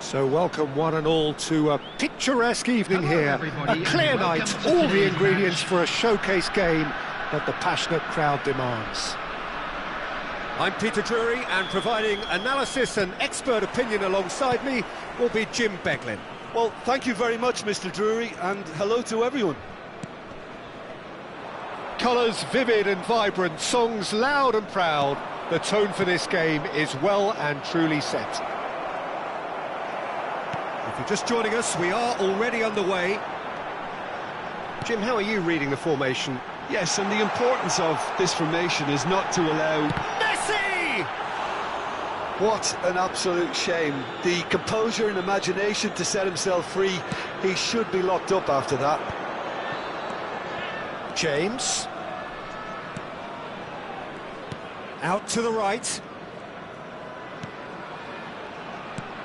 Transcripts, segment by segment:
So welcome one and all to a picturesque evening here, a clear night, all the ingredients for a showcase game that the passionate crowd demands. I'm Peter Drury, and providing analysis and expert opinion alongside me will be Jim Beglin. Well, thank you very much, Mr. Drury, and hello to everyone. Colours vivid and vibrant, songs loud and proud. The tone for this game is well and truly set. If you're just joining us, we are already underway. Jim, how are you reading the formation? Yes, and the importance of this formation is not to allow... Messi! What an absolute shame. The composure and imagination to set himself free. He should be locked up after that. James. Out to the right.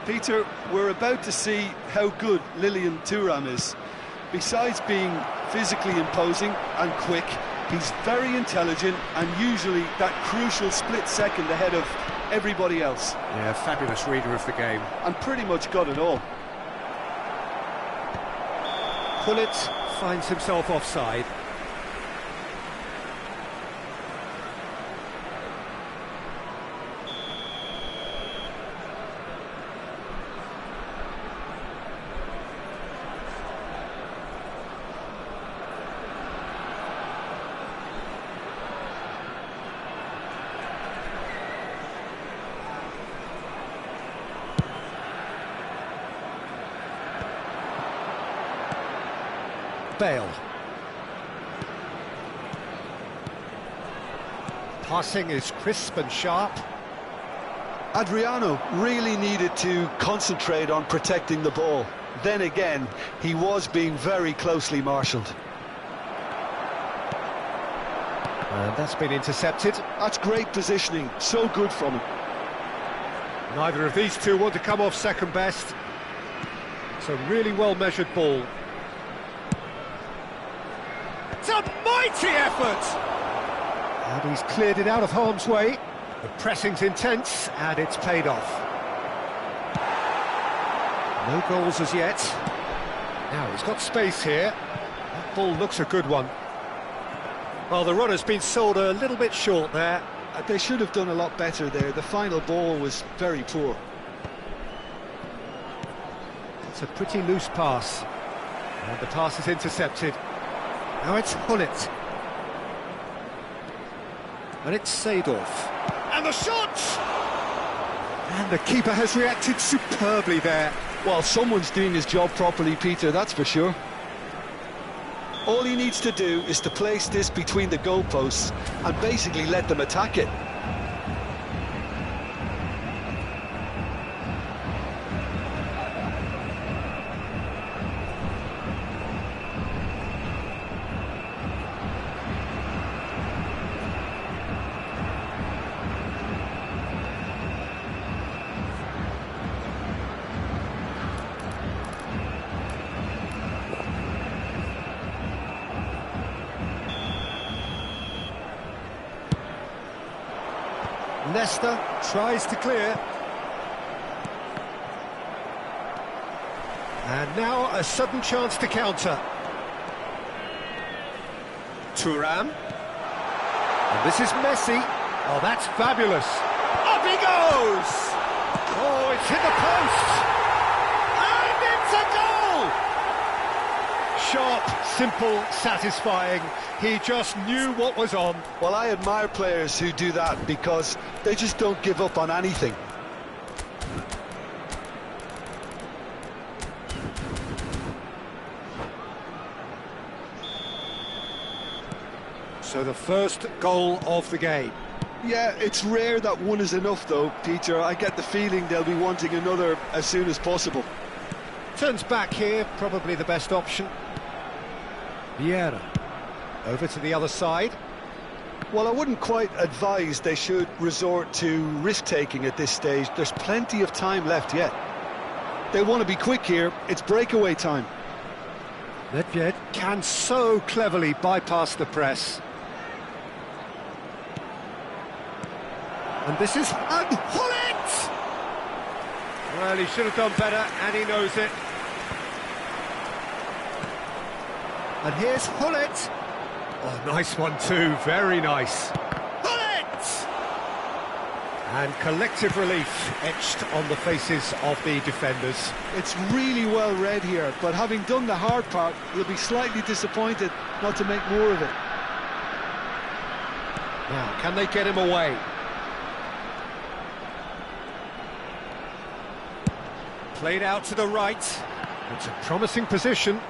Peter, we're about to see how good Lilian Thuram is. Besides being physically imposing and quick, he's very intelligent and usually that crucial split second ahead of everybody else. Yeah, fabulous reader of the game. And pretty much got it all. Gullit finds himself offside. Bale. Passing is crisp and sharp. Adriano really needed to concentrate on protecting the ball. Then again, he was being very closely marshalled. And that's been intercepted. That's great positioning, so good from him. Neither of these two want to come off second best. It's a really well-measured ball. It's a mighty effort! And he's cleared it out of harm's way. The pressing's intense, and it's paid off. No goals as yet. Now, he's got space here. That ball looks a good one. Well, the runner's been sold a little bit short there. They should have done a lot better there. The final ball was very poor. It's a pretty loose pass. And the pass is intercepted. Now it's Gullit. And it's Seedorf. And the shot! And the keeper has reacted superbly there. Well, someone's doing his job properly, Peter, that's for sure. All he needs to do is to place this between the goalposts and basically let them attack it. Leicester tries to clear. And now a sudden chance to counter. Thuram. And this is Messi. Oh, that's fabulous. Up he goes! Oh, it's hit the post! And it's a goal! Sharp, simple, satisfying. He just knew what was on. Well, I admire players who do that because they just don't give up on anything. So the first goal of the game. Yeah, it's rare that one is enough though, Peter. I get the feeling they'll be wanting another as soon as possible. Turns back here, probably the best option. Vieira. Over to the other side. Well, I wouldn't quite advise they should resort to risk-taking at this stage. There's plenty of time left yet. They want to be quick here. It's breakaway time. Nedved can so cleverly bypass the press. And this is... And Gullit! Well, he should have done better, and he knows it. And here's Hullet. Oh, nice one too, very nice. Hullet! And collective relief etched on the faces of the defenders. It's really well read here, but having done the hard part, he'll be slightly disappointed not to make more of it. Now, can they get him away? Played out to the right. It's a promising position.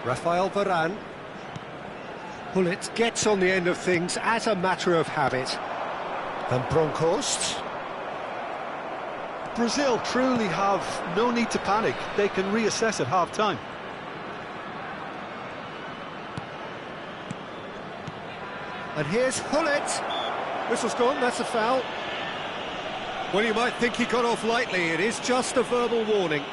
Rafael Varane. Hullet gets on the end of things as a matter of habit. Van Bronckhorst. Brazil truly have no need to panic. They can reassess at half-time. And here's Hullet. Whistle's gone, that's a foul. Well, you might think he got off lightly. It is just a verbal warning.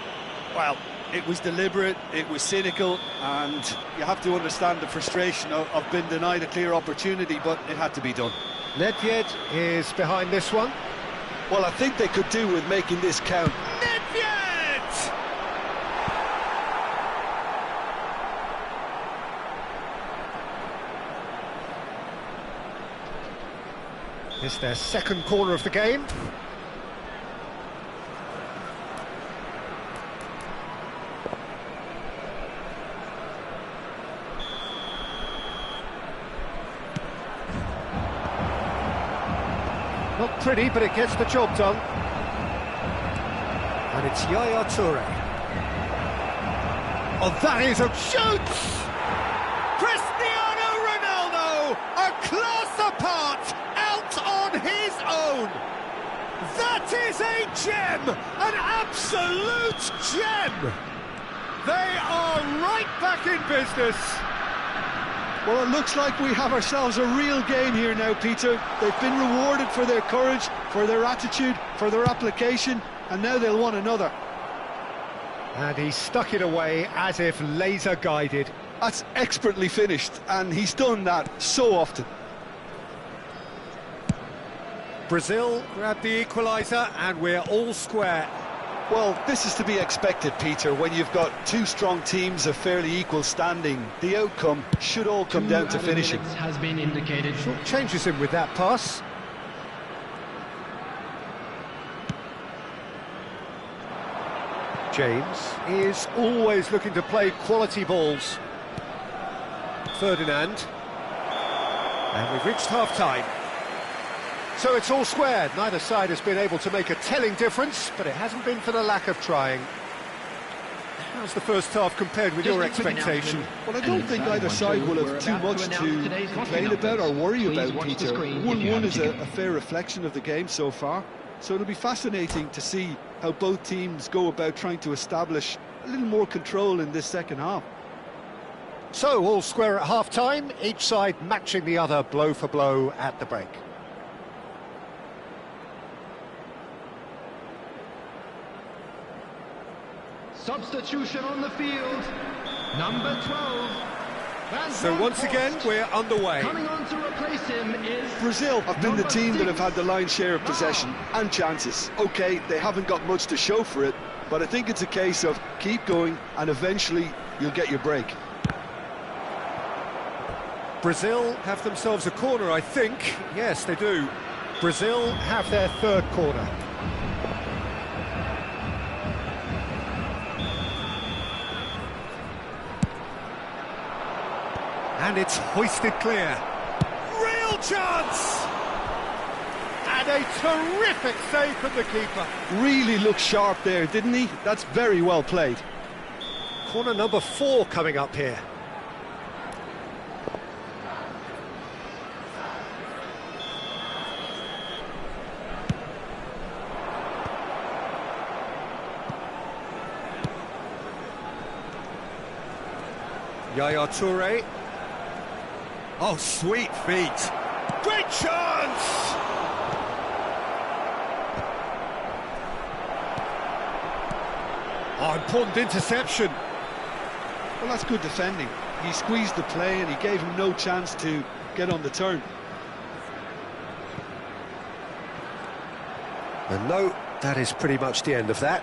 Well, it was deliberate, it was cynical, and you have to understand the frustration of being denied a clear opportunity, but it had to be done. Nedved is behind this one. Well, I think they could do with making this count. Nedved! It's their second corner of the game. Not pretty, but it gets the job done. And it's Yaya Toure. Oh, that is a shoot! Cristiano Ronaldo, a class apart, out on his own. That is a gem, an absolute gem. They are right back in business. Well, it looks like we have ourselves a real game here now, Peter. They've been rewarded for their courage, for their attitude, for their application, and now they'll want another. And he stuck it away as if laser-guided. That's expertly finished, and he's done that so often. Brazil grabbed the equaliser, and we're all square. Well, this is to be expected, Peter, when you've got two strong teams of fairly equal standing. The outcome should all come down to finishing. Has been indicated. Short changes him with that pass. James is always looking to play quality balls. Ferdinand. And we've reached half-time. So it's all square. Neither side has been able to make a telling difference, but it hasn't been for the lack of trying. How's the first half compared with your expectation? Well, I don't think either side will have too much to complain about or worry about, Peter. 1-1 is a fair reflection of the game so far. So it'll be fascinating to see how both teams go about trying to establish a little more control in this second half. So all square at half-time, each side matching the other blow for blow at the break. Substitution on the field, number 12. So once again, we're underway. Coming on to replace him is... Brazil have been the team that have had the lion's share of possession and chances. OK, they haven't got much to show for it, but I think it's a case of keep going and eventually you'll get your break. Brazil have themselves a corner, I think. Yes, they do. Brazil have their third corner. And it's hoisted clear. Real chance! And a terrific save from the keeper. Really looked sharp there, didn't he? That's very well played. Corner number 4 coming up here. Yaya Toure. Oh, sweet feet. Great chance! Oh, important interception. Well, that's good defending. He squeezed the play and he gave him no chance to get on the turn. And no, that is pretty much the end of that.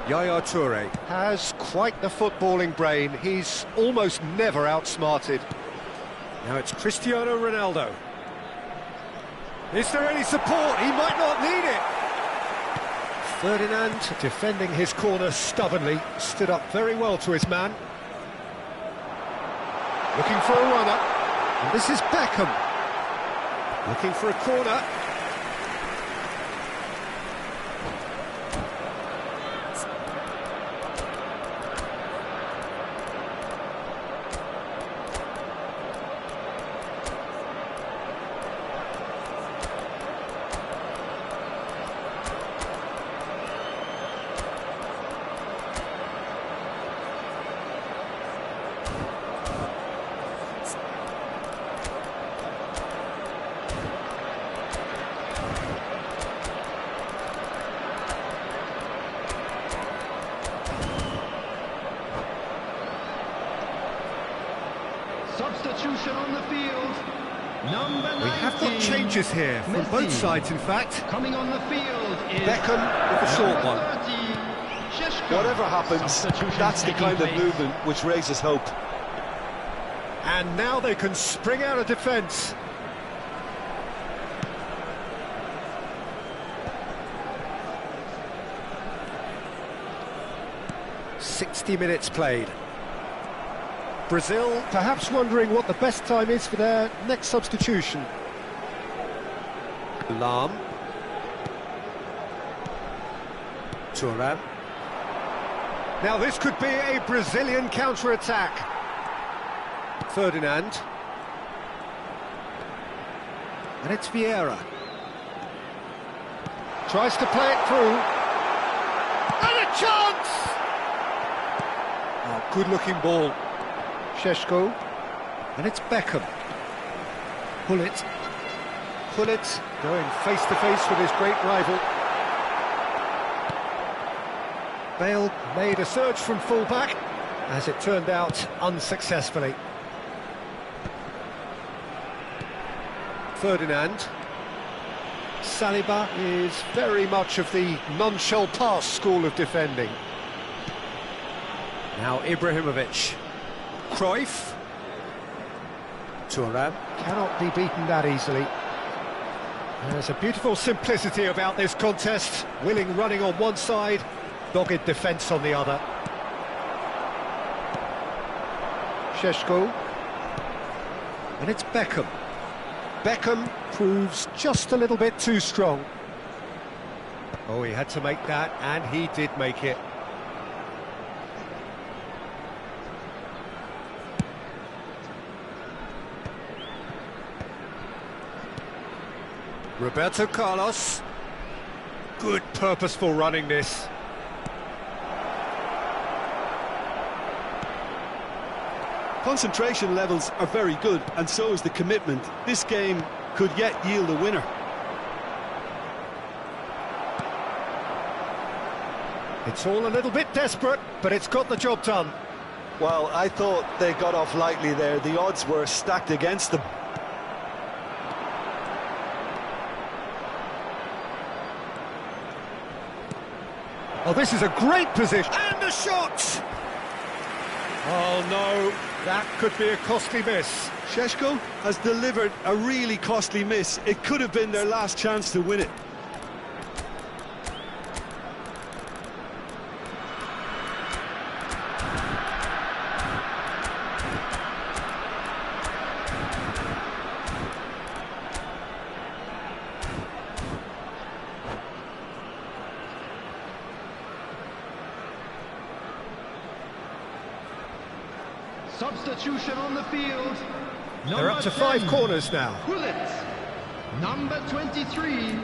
Yaya Toure has quite the footballing brain. He's almost never outsmarted. Now it's Cristiano Ronaldo. Is there any support? He might not need it. Ferdinand, defending his corner stubbornly, stood up very well to his man. Looking for a runner. And this is Beckham. Looking for a corner. Substitution on the field. Number 19. We have got changes here from Messi. both sides, in fact. Coming on the field is Beckham with a short one. 30, Šeško. Whatever happens, Substitution that's the taking kind of place. movement which raises hope. And now they can spring out of defence. "60 minutes played. Brazil perhaps wondering what the best time is for their next substitution. Lahm. Thuram. Now this could be a Brazilian counter-attack. Ferdinand. And it's Vieira. Tries to play it through. And a chance! Oh, good-looking ball. Šeško. And it's Beckham. Gullit. Gullit going face-to-face with his great rival. Bale made a surge from full-back, as it turned out, unsuccessfully. Ferdinand. Saliba is very much of the none-shall-pass school of defending. Now Ibrahimovic. Cruyff. Thuram cannot be beaten that easily. There's a beautiful simplicity about this contest. Willing running on one side, dogged defence on the other. Šeško. And it's Beckham. Beckham proves just a little bit too strong. Oh, he had to make that, and he did make it. Roberto Carlos. Good purposeful running this. Concentration levels are very good, and so is the commitment. This game could yet yield a winner. It's all a little bit desperate, but it's got the job done. Well, I thought they got off lightly there. The odds were stacked against them. Oh, this is a great position. And a shot! Oh, no, that could be a costly miss. Šeško has delivered a really costly miss. It could have been their last chance to win it. Substitution on the field. They're up to 5 10, corners now. Gullit. Number 23,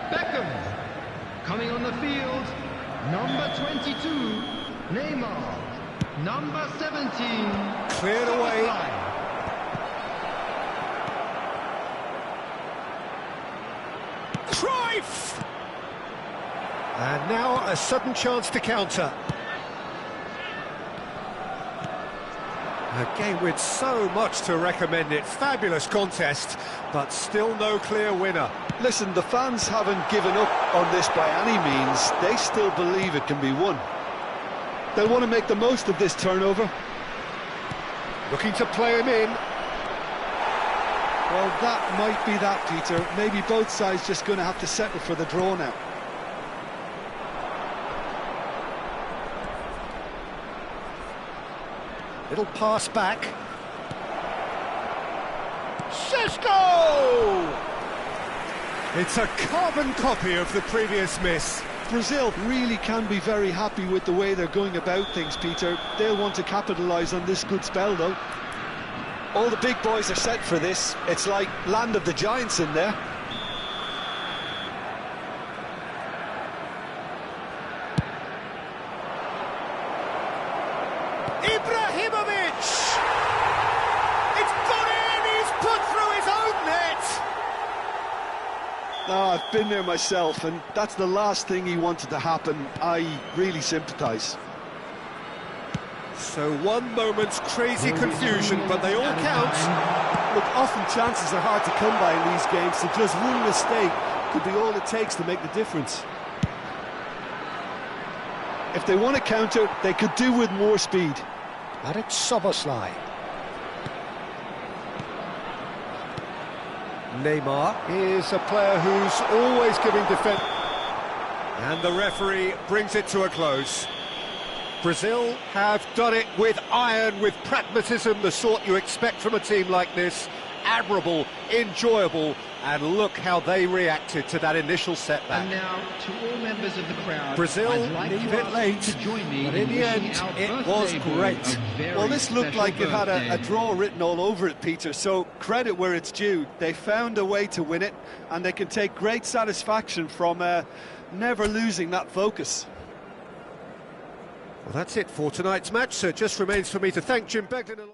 Beckham. Coming on the field, number 22, Neymar. Number 17, Cleared away. Cruyff! And now a sudden chance to counter. A game with so much to recommend it. Fabulous contest, but still no clear winner. Listen, the fans haven't given up on this by any means. They still believe it can be won. They'll want to make the most of this turnover. Looking to play him in. Well, that might be that, Peter. Maybe both sides just going to have to settle for the draw now. Little pass back. Šeško! It's a carbon copy of the previous miss. Brazil really can be very happy with the way they're going about things, Peter. They'll want to capitalise on this good spell, though. All the big boys are set for this. It's like land of the giants in there. Ibrahimovic! It's gone in! He's put through his own net! No, I've been there myself, and that's the last thing he wanted to happen. I really sympathise. So one moment's crazy confusion, but they all count. Look, often chances are hard to come by in these games, so just one mistake could be all it takes to make the difference. If they want to counter, they could do with more speed. Marek Szoboszlai. Neymar is a player who's always giving defence. And the referee brings it to a close. Brazil have done it with iron, with pragmatism, the sort you expect from a team like this. Admirable, enjoyable, and look how they reacted to that initial setback. And now, to all members of the crowd, Brazil I'd like leave to it ask late, you to join me but in the wishing end, our it was birthday boy great. a very Well, this looked special like it had a birthday. draw written all over it, Peter, so credit where it's due. They found a way to win it, and they can take great satisfaction from never losing that focus. Well, that's it for tonight's match, so it just remains for me to thank Jim Beglin.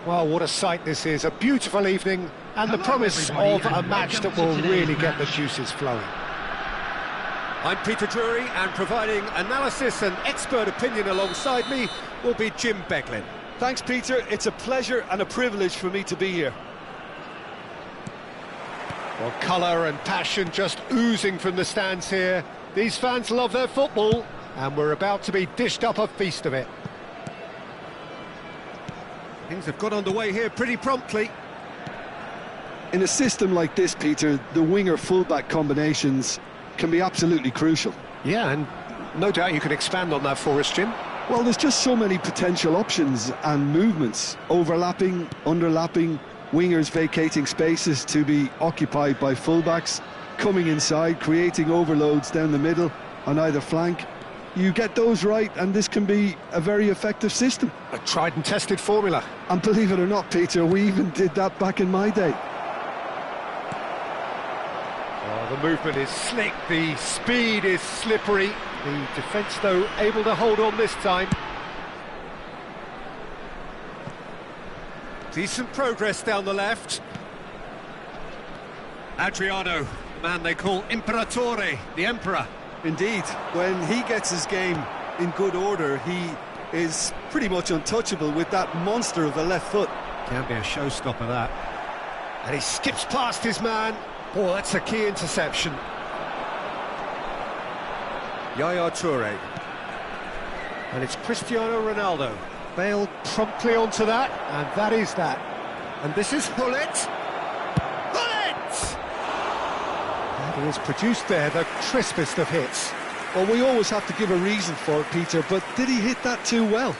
Well, what a sight this is, a beautiful evening, and the promise of a match that will really get the juices flowing. I'm Peter Drury, and providing analysis and expert opinion alongside me will be Jim Beglin. Thanks, Peter. It's a pleasure and a privilege for me to be here. Well, colour and passion just oozing from the stands here. These fans love their football, and we're about to be dished up a feast of it. Things have got underway here pretty promptly. In a system like this, Peter, the winger-fullback combinations can be absolutely crucial. Yeah, and no doubt you can expand on that for us, Jim. Well, there's just so many potential options and movements. Overlapping, underlapping, wingers vacating spaces to be occupied by fullbacks, coming inside, creating overloads down the middle on either flank. You get those right, and this can be a very effective system. A tried and tested formula. And believe it or not, Peter, we even did that back in my day. Oh, the movement is slick, the speed is slippery. The defence, though, able to hold on this time. Decent progress down the left. Adriano, the man they call Imperatore, the Emperor. Indeed, when he gets his game in good order, he is pretty much untouchable with that monster of a left foot. Can be a showstopper, that. And he skips past his man. Oh, that's a key interception. Yaya Toure. And it's Cristiano Ronaldo. Bale promptly onto that, and that is that. And this is Gullit. Gullit! And he has produced there the crispest of hits. Well, we always have to give a reason for it, Peter, but did he hit that too well?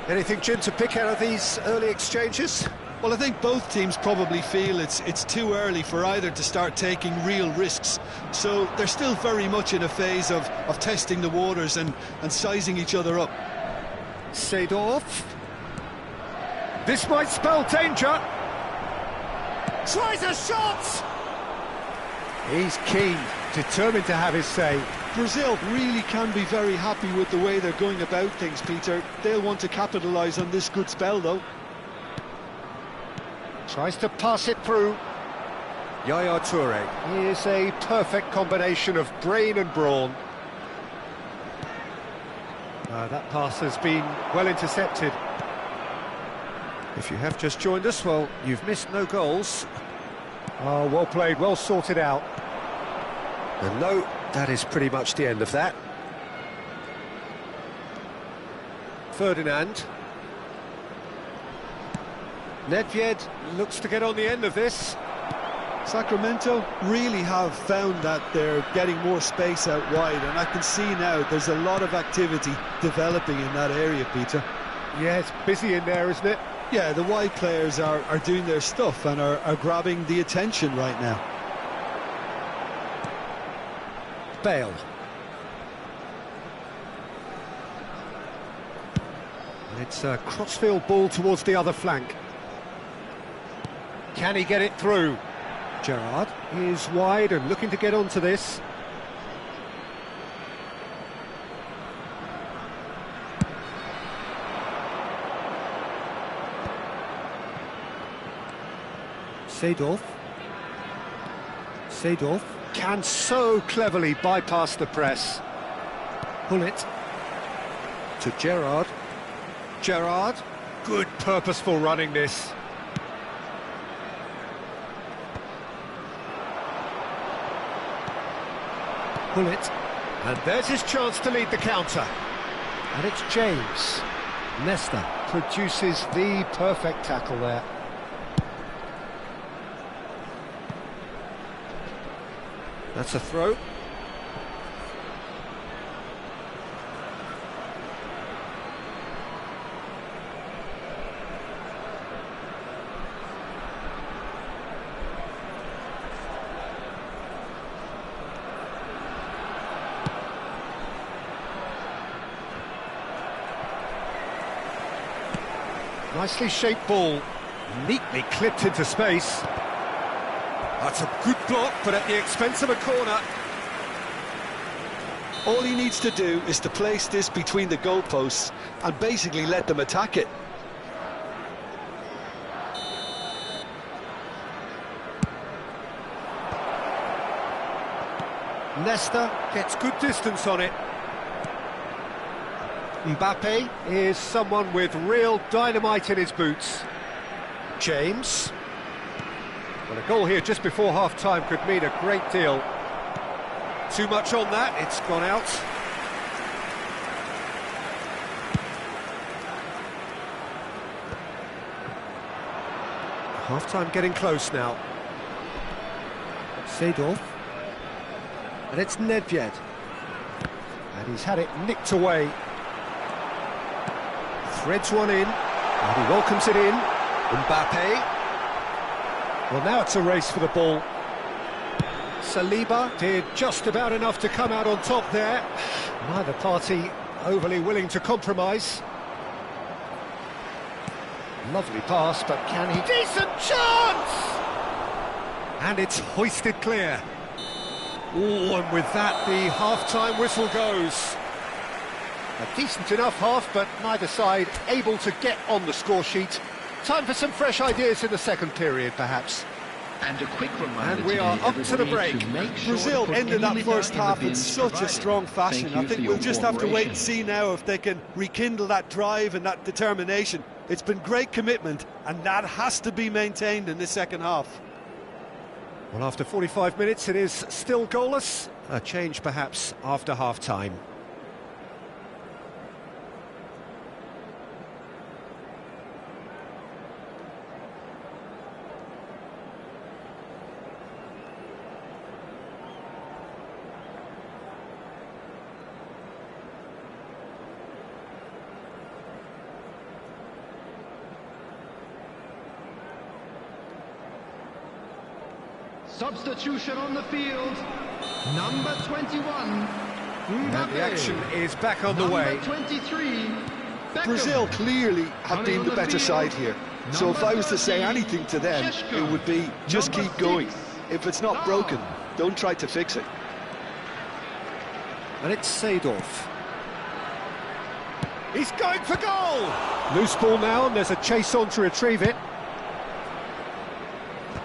Anything, Jim, to pick out of these early exchanges? Well, I think both teams probably feel it's too early for either to start taking real risks. So they're still very much in a phase of testing the waters and sizing each other up. Seedorf. This might spell danger. Tries a shot! He's keen, determined to have his say. Brazil really can be very happy with the way they're going about things, Peter. They'll want to capitalise on this good spell, though. Tries to pass it through. Yaya Toure. He is a perfect combination of brain and brawn. That pass has been well intercepted. If you have just joined us, well, you've missed no goals. Oh, well played, well sorted out. And no, that is pretty much the end of that. Ferdinand. Nedved looks to get on the end of this. Sacramento really have found that they're getting more space out wide, and I can see now there's a lot of activity developing in that area, Peter. Yeah, it's busy in there, isn't it? Yeah, the wide players are doing their stuff and are grabbing the attention right now. Bale. And it's a crossfield ball towards the other flank. Can he get it through? Gerrard is wide and looking to get onto this. Seedorf. Seedorf can so cleverly bypass the press. Gullit to Gerrard. Gerrard, good purposeful running this. Gullit, and there's his chance to lead the counter. And it's James. Nesta produces the perfect tackle there. That's a throw. Nicely shaped ball, neatly clipped into space. That's a good block, but at the expense of a corner. All he needs to do is to place this between the goalposts and basically let them attack it. Nesta gets good distance on it. Mbappe is someone with real dynamite in his boots. James. Well, a goal here just before half-time could mean a great deal. Too much on that, it's gone out. Half-time getting close now. Seedorf. And it's Nedved. And he's had it nicked away. Threads one in, and he welcomes it in. Mbappe. Well, now it's a race for the ball. Saliba did just about enough to come out on top there. Neither party overly willing to compromise. Lovely pass, but can he... Decent chance! And it's hoisted clear. Oh, and with that, the half-time whistle goes. A decent enough half, but neither side able to get on the score sheet. Time for some fresh ideas in the second period, perhaps. And a quick reminder, and we are up to the break. Brazil ended that first half in such a strong fashion. I think we'll just have to wait and see now if they can rekindle that drive and that determination. It's been great commitment, and that has to be maintained in the second half. Well, after 45 minutes, it is still goalless. A change, perhaps, after half-time. Substitution on the field. Number 21. And the action is back on the way. Number 23. Beckham. Brazil clearly have been the better side here. So if I was to say anything to them, it would be just keep going. If it's not broken, don't try to fix it. And it's Seedorf. He's going for goal! Loose ball now, and there's a chase on to retrieve it.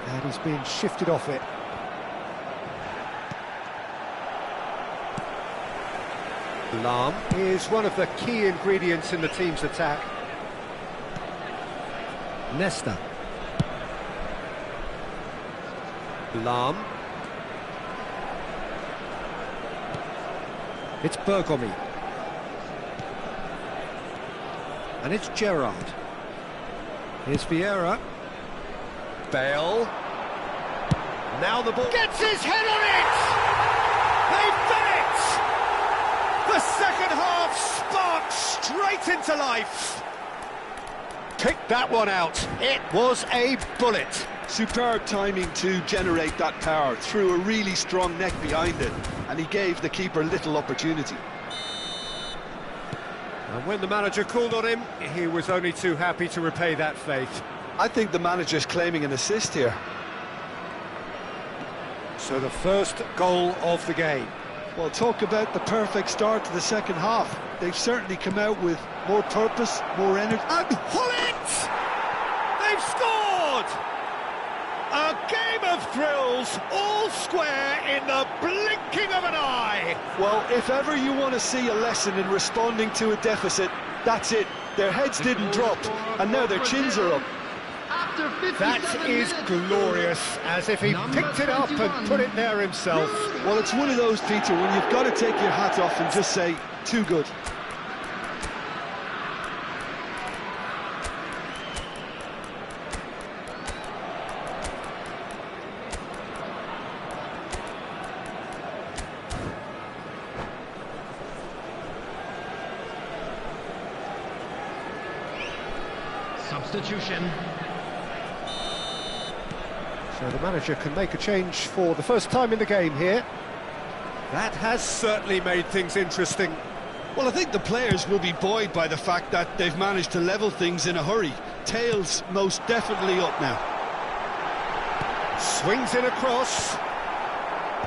And he's being shifted off it. Lahm is one of the key ingredients in the team's attack. Nesta. Lahm. It's Bergomi. And it's Gerrard. Here's Vieira. Bale. Now the ball gets his head on it! They've done it! The second half sparks straight into life. Picked that one out. It was a bullet. Superb timing to generate that power, threw a really strong neck behind it, and he gave the keeper little opportunity. And when the manager called on him, he was only too happy to repay that faith. I think the manager's claiming an assist here. So the first goal of the game. Well, talk about the perfect start to the second half. They've certainly come out with more purpose, more energy. And Hullet! They've scored! A game of thrills, all square in the blinking of an eye. Well, if ever you want to see a lesson in responding to a deficit, that's it. Their heads didn't drop, and now their chins are up. That is glorious, as if he picked it up and put it there himself. Well, it's one of those, Peter, when you've got to take your hat off and just say, too good. Substitution. So the manager can make a change for the first time in the game here. That has certainly made things interesting. Well, I think the players will be buoyed by the fact that they've managed to level things in a hurry. Tails most definitely up now. Swings in across.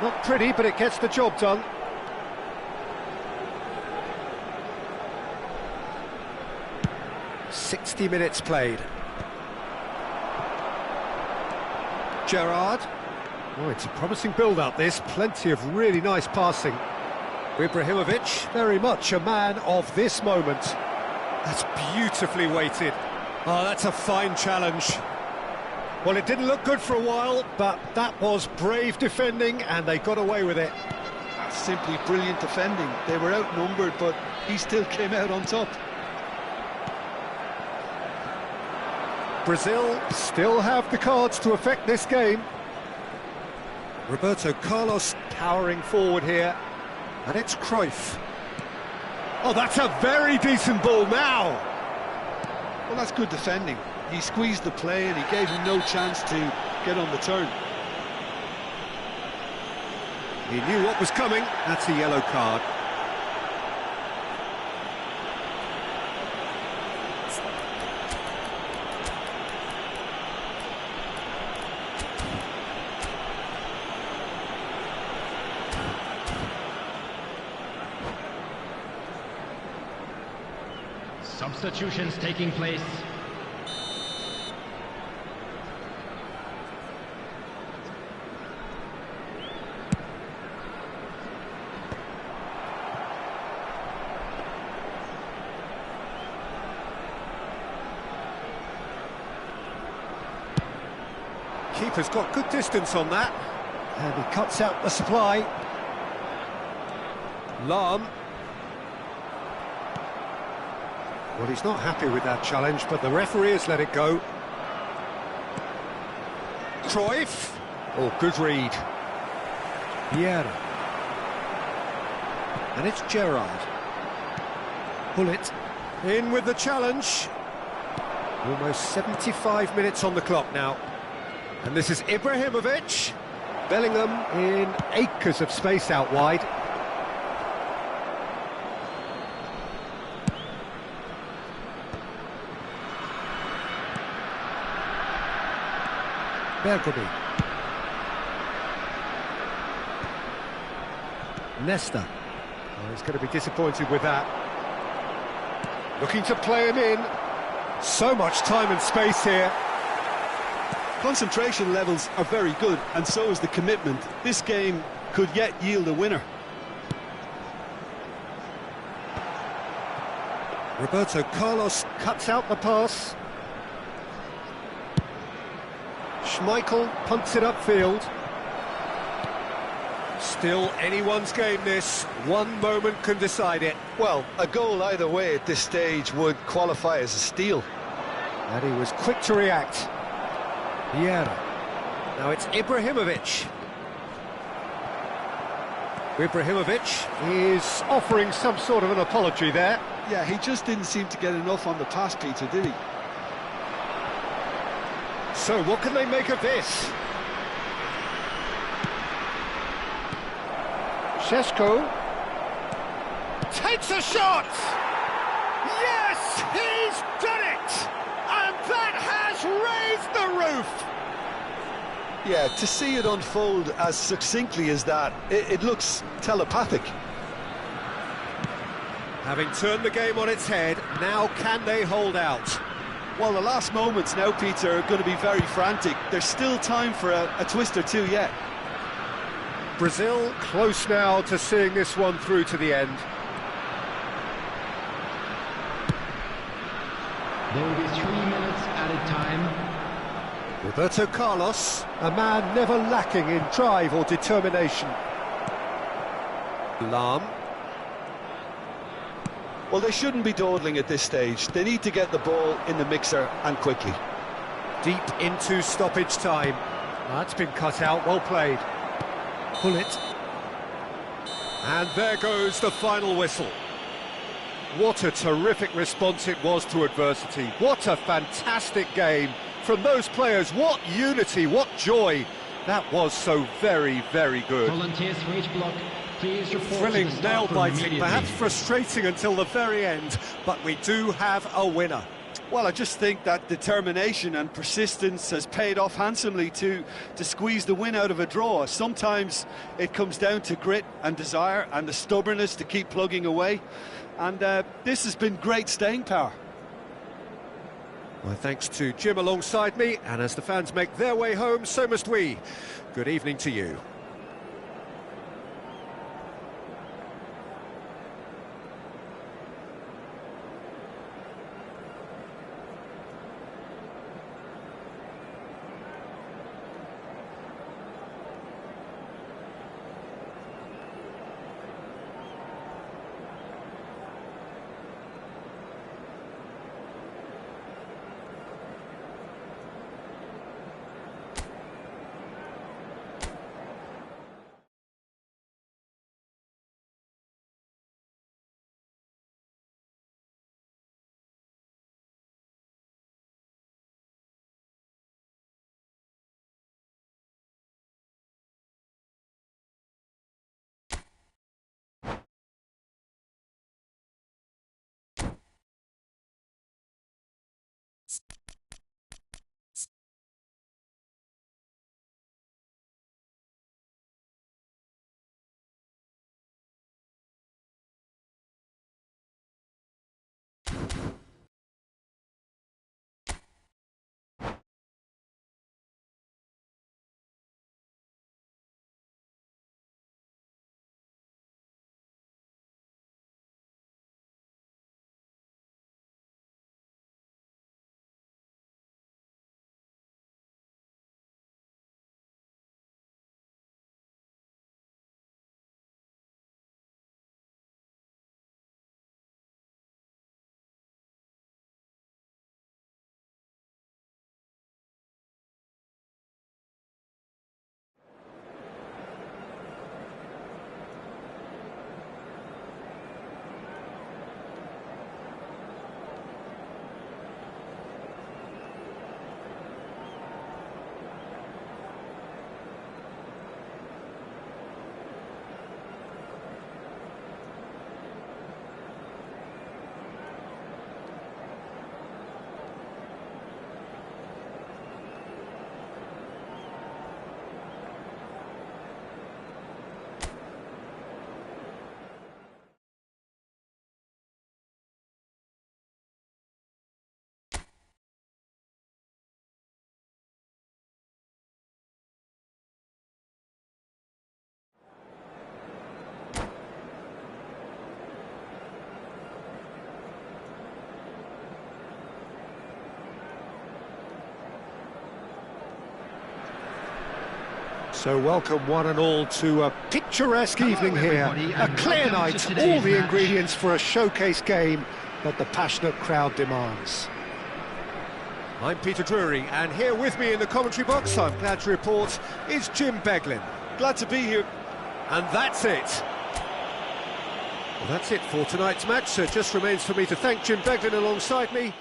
Not pretty, but it gets the job done. 60 minutes played. Gerrard. Oh, it's a promising build-up, this. Plenty of really nice passing. Ibrahimovic, very much a man of this moment. That's beautifully weighted. Oh, that's a fine challenge. Well, it didn't look good for a while, but that was brave defending, and they got away with it. That's simply brilliant defending. They were outnumbered, but he still came out on top. Brazil still have the cards to affect this game. Roberto Carlos powering forward here, and it's Cruyff. Oh, that's a very decent ball now. Well, that's good defending. He squeezed the play and he gave him no chance to get on the turn. He knew what was coming. That's a yellow card. Substitutions taking place. Keeper's got good distance on that. And he cuts out the supply. Lahm. Well, he's not happy with that challenge, but the referee has let it go. Cruyff. Oh, good read. Vieira. And it's Gerrard. Bullet. In with the challenge. Almost 75 minutes on the clock now. And this is Ibrahimovic. Bellingham in acres of space out wide. Bergkamp. Nesta. Oh, he's going to be disappointed with that. Looking to play him in. So much time and space here. Concentration levels are very good, and so is the commitment. This game could yet yield a winner. Roberto Carlos cuts out the pass. Schmeichel punts it upfield. Still anyone's game this. One moment can decide it. Well, a goal either way at this stage would qualify as a steal. And he was quick to react. Vieira. Now it's Ibrahimovic. Ibrahimovic is offering some sort of an apology there. Yeah, he just didn't seem to get enough on the pass, Peter, did he? So what can they make of this? Šeško takes a shot! Yes, he's done it! And that has raised the roof! Yeah, to see it unfold as succinctly as that, it looks telepathic. Having turned the game on its head, now can they hold out? Well, the last moments now, Peter, are going to be very frantic. There's still time for a twist or two yet. Brazil close now to seeing this one through to the end. There will be 3 minutes added time. Roberto Carlos, a man never lacking in drive or determination. Lahm. Well, they shouldn't be dawdling at this stage. They need to get the ball in the mixer, and quickly. Deep into stoppage time. That's been cut out, well played. Bullet. And there goes the final whistle. What a terrific response it was to adversity. What a fantastic game from those players. What unity, what joy. That was so very, very good. Volunteers for each block. Please report. Thrilling, to the start room nail-biting, immediately. perhaps frustrating until the very end, but we do have a winner. Well, I just think that determination and persistence has paid off handsomely to squeeze the win out of a draw. Sometimes it comes down to grit and desire and the stubbornness to keep plugging away. And this has been great staying power. My thanks to Jim alongside me, and as the fans make their way home, so must we. Good evening to you. So welcome one and all to a picturesque evening here. A clear night, all the ingredients for a showcase game that the passionate crowd demands. I'm Peter Drury, and here with me in the commentary box, I'm glad to report, is Jim Beglin. Glad to be here. And that's it. Well, that's it for tonight's match, so it just remains for me to thank Jim Beglin alongside me.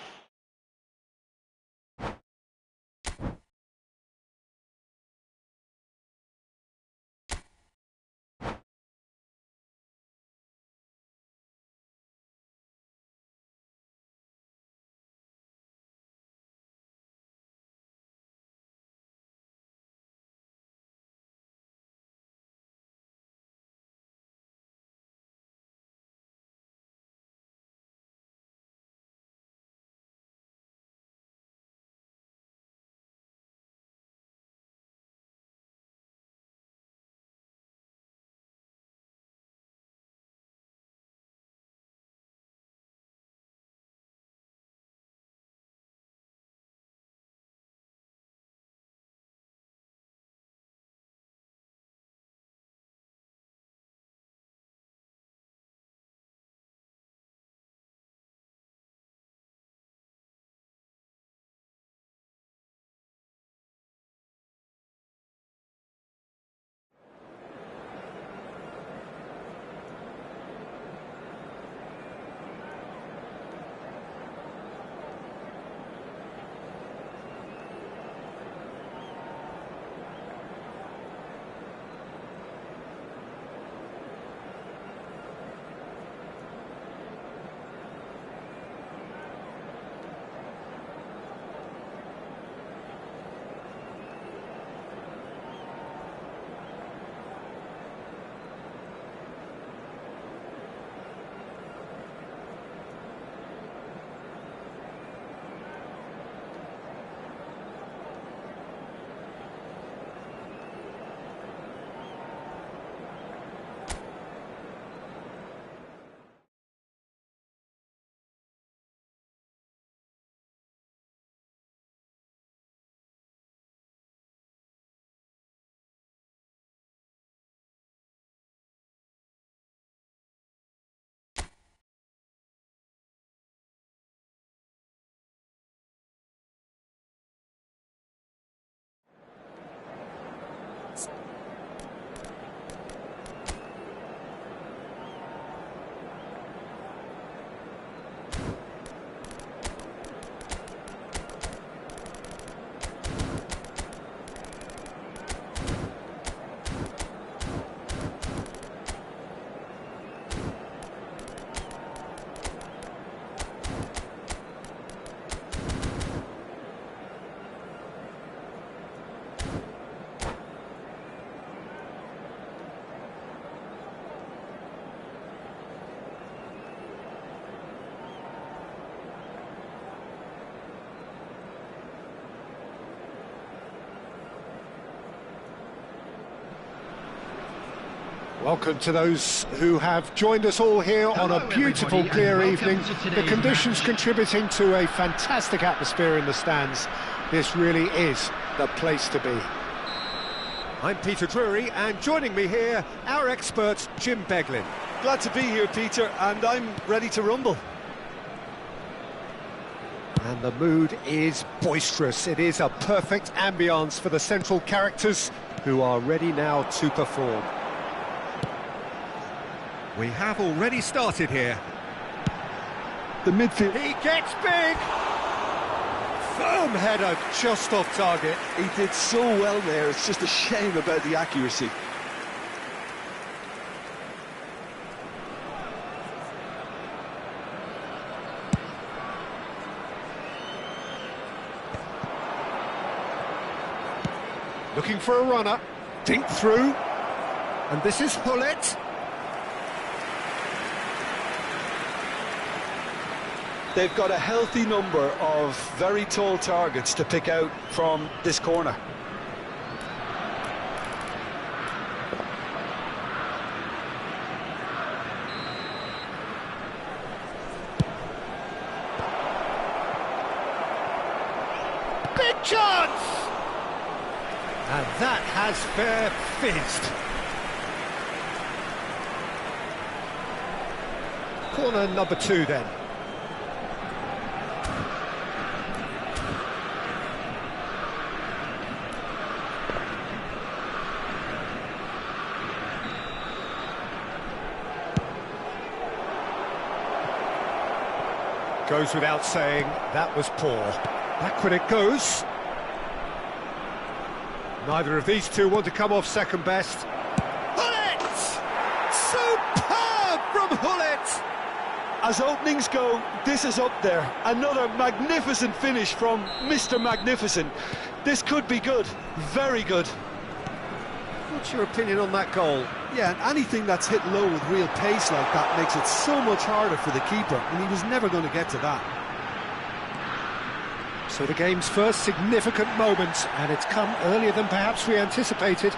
Welcome to those who have joined us all here on a beautiful, clear evening. The conditions contributing to a fantastic atmosphere in the stands. This really is the place to be. I'm Peter Drury, and joining me here, our expert, Jim Beglin. Glad to be here, Peter, and I'm ready to rumble. And the mood is boisterous. It is a perfect ambience for the central characters who are ready now to perform. We have already started here. The midfield. He gets big! Firm header, just off target. He did so well there, it's just a shame about the accuracy. Looking for a runner. Dink through. And this is Gullit. They've got a healthy number of very tall targets to pick out from this corner. Big chance! And that has fair fizzed. Corner number 2 then. Goes without saying, that was poor. Backward it goes. Neither of these two want to come off second best. Gullit! Superb from Gullit! As openings go, this is up there. Another magnificent finish from Mr. Magnificent. This could be good, very good. What's your opinion on that goal? Yeah, and anything that's hit low with real pace like that makes it so much harder for the keeper, and he was never going to get to that. So the game's first significant moment, and it's come earlier than perhaps we anticipated.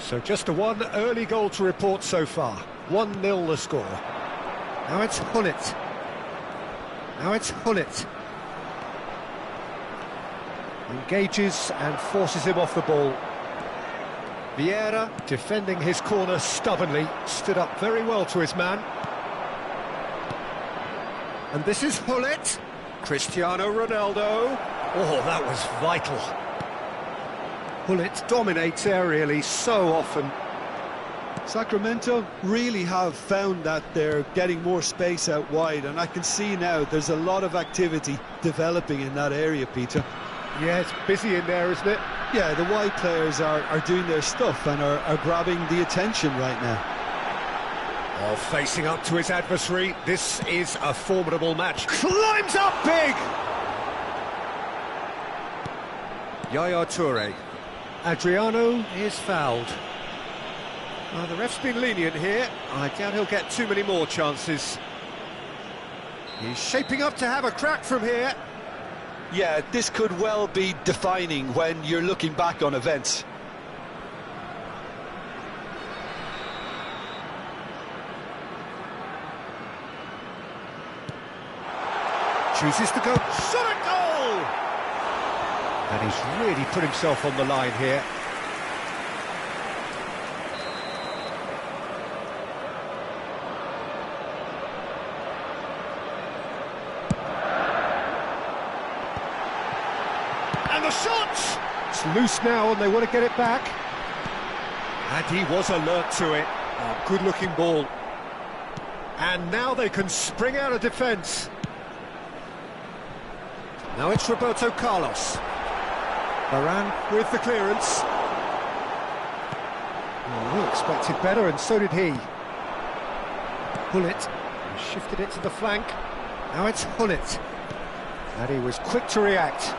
So just the one early goal to report so far. 1-0 the score. Now it's Gullit. Now it's Gullit. Engages and forces him off the ball. Vieira, defending his corner stubbornly, stood up very well to his man. And this is Gullit. Cristiano Ronaldo. Oh, that was vital. Gullit dominates aerially so often. Sacramento really have found that they're getting more space out wide, and I can see now there's a lot of activity developing in that area, Peter. Yeah, it's busy in there, isn't it? Yeah, the wide players are doing their stuff and are grabbing the attention right now. Oh, facing up to his adversary, this is a formidable match. Climbs up big! Yaya Toure. Adriano is fouled. The ref's been lenient here. I doubt he'll get too many more chances. He's shaping up to have a crack from here. Yeah, this could well be defining when you're looking back on events. Chooses to go. Shot a goal! And he's really put himself on the line here. And the shot! It's loose now and they want to get it back. And he was alert to it. Oh, good-looking ball. And now they can spring out of defence. Now it's Roberto Carlos. Varane with the clearance. Well, we expected better, and so did he. Gullit shifted it to the flank. Now it's Gullit. And he was quick to react.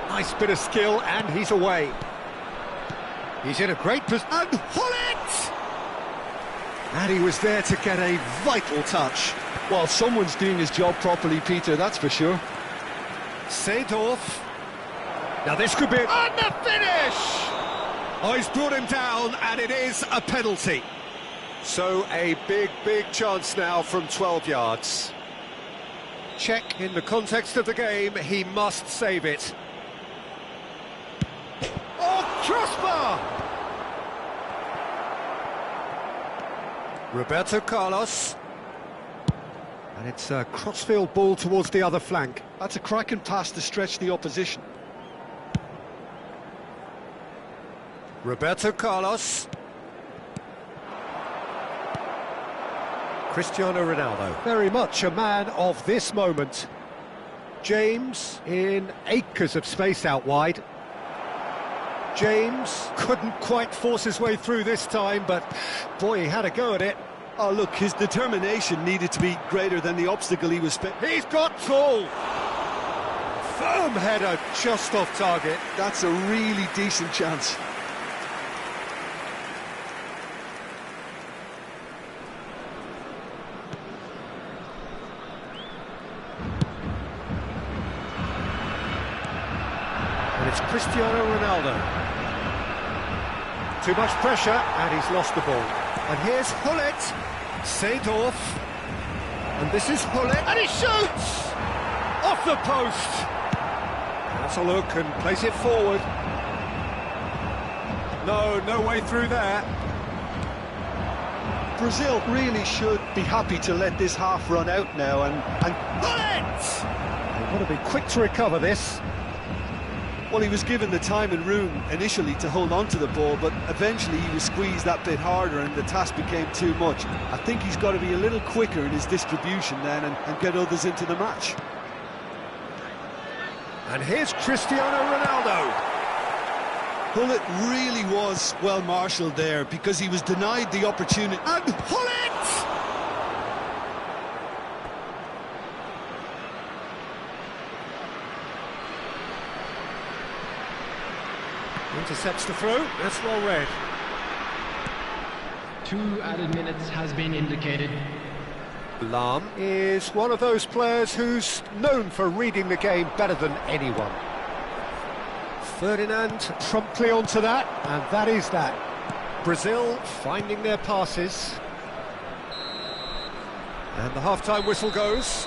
Nice bit of skill, and he's away. He's in a great position. And Gullit! And he was there to get a vital touch. Well, someone's doing his job properly, Peter, that's for sure. Seedorf. Now this could be... And the finish! Oh, he's brought him down, and it is a penalty. So a big chance now from 12 yards. Check in the context of the game, he must save it. Oh, crossbar! Roberto Carlos. And it's a crossfield ball towards the other flank. That's a cracking pass to stretch the opposition. Roberto Carlos. Cristiano Ronaldo, very much a man of this moment. James in acres of space out wide. James couldn't quite force his way through this time, but boy, he had a go at it. Oh, look, his determination needed to be greater than the obstacle he was facing. He's got tall. Firm header, just off target. That's a really decent chance. And it's Cristiano Ronaldo. Too much pressure, and he's lost the ball. And here's Hullet, Seedorf, and this is Hullet, and he shoots! Off the post! That's a look and plays it forward. No way through there. Brazil really should be happy to let this half run out now and Hullet! They've got to be quick to recover this. Well, he was given the time and room initially to hold on to the ball, but eventually he was squeezed that bit harder and the task became too much. I think he's got to be a little quicker in his distribution then and get others into the match. And here's Cristiano Ronaldo. Hullet really was well marshalled there because he was denied the opportunity. And Hullet! Intercepts the throw, that's well read. 2 added minutes has been indicated. Lahm is one of those players who's known for reading the game better than anyone. Ferdinand promptly onto that, and that is that. Brazil finding their passes. And the half-time whistle goes.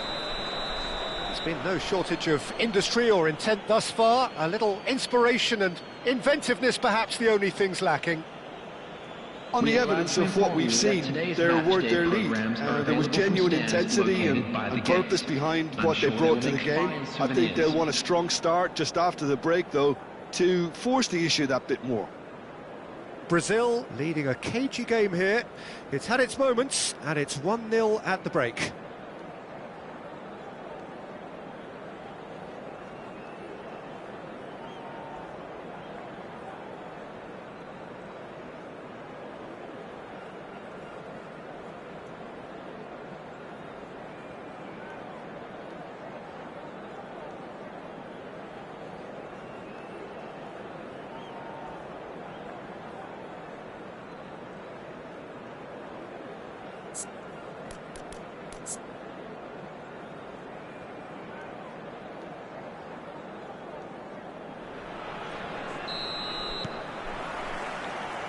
There's been no shortage of industry or intent thus far. A little inspiration and inventiveness, perhaps the only things lacking. On the evidence of what we've seen, they're worth their lead. There was genuine intensity and purpose behind what they brought to the game. I think they'll want a strong start just after the break, though, to force the issue that bit more. Brazil leading a cagey game here. It's had its moments, and it's 1-0 at the break.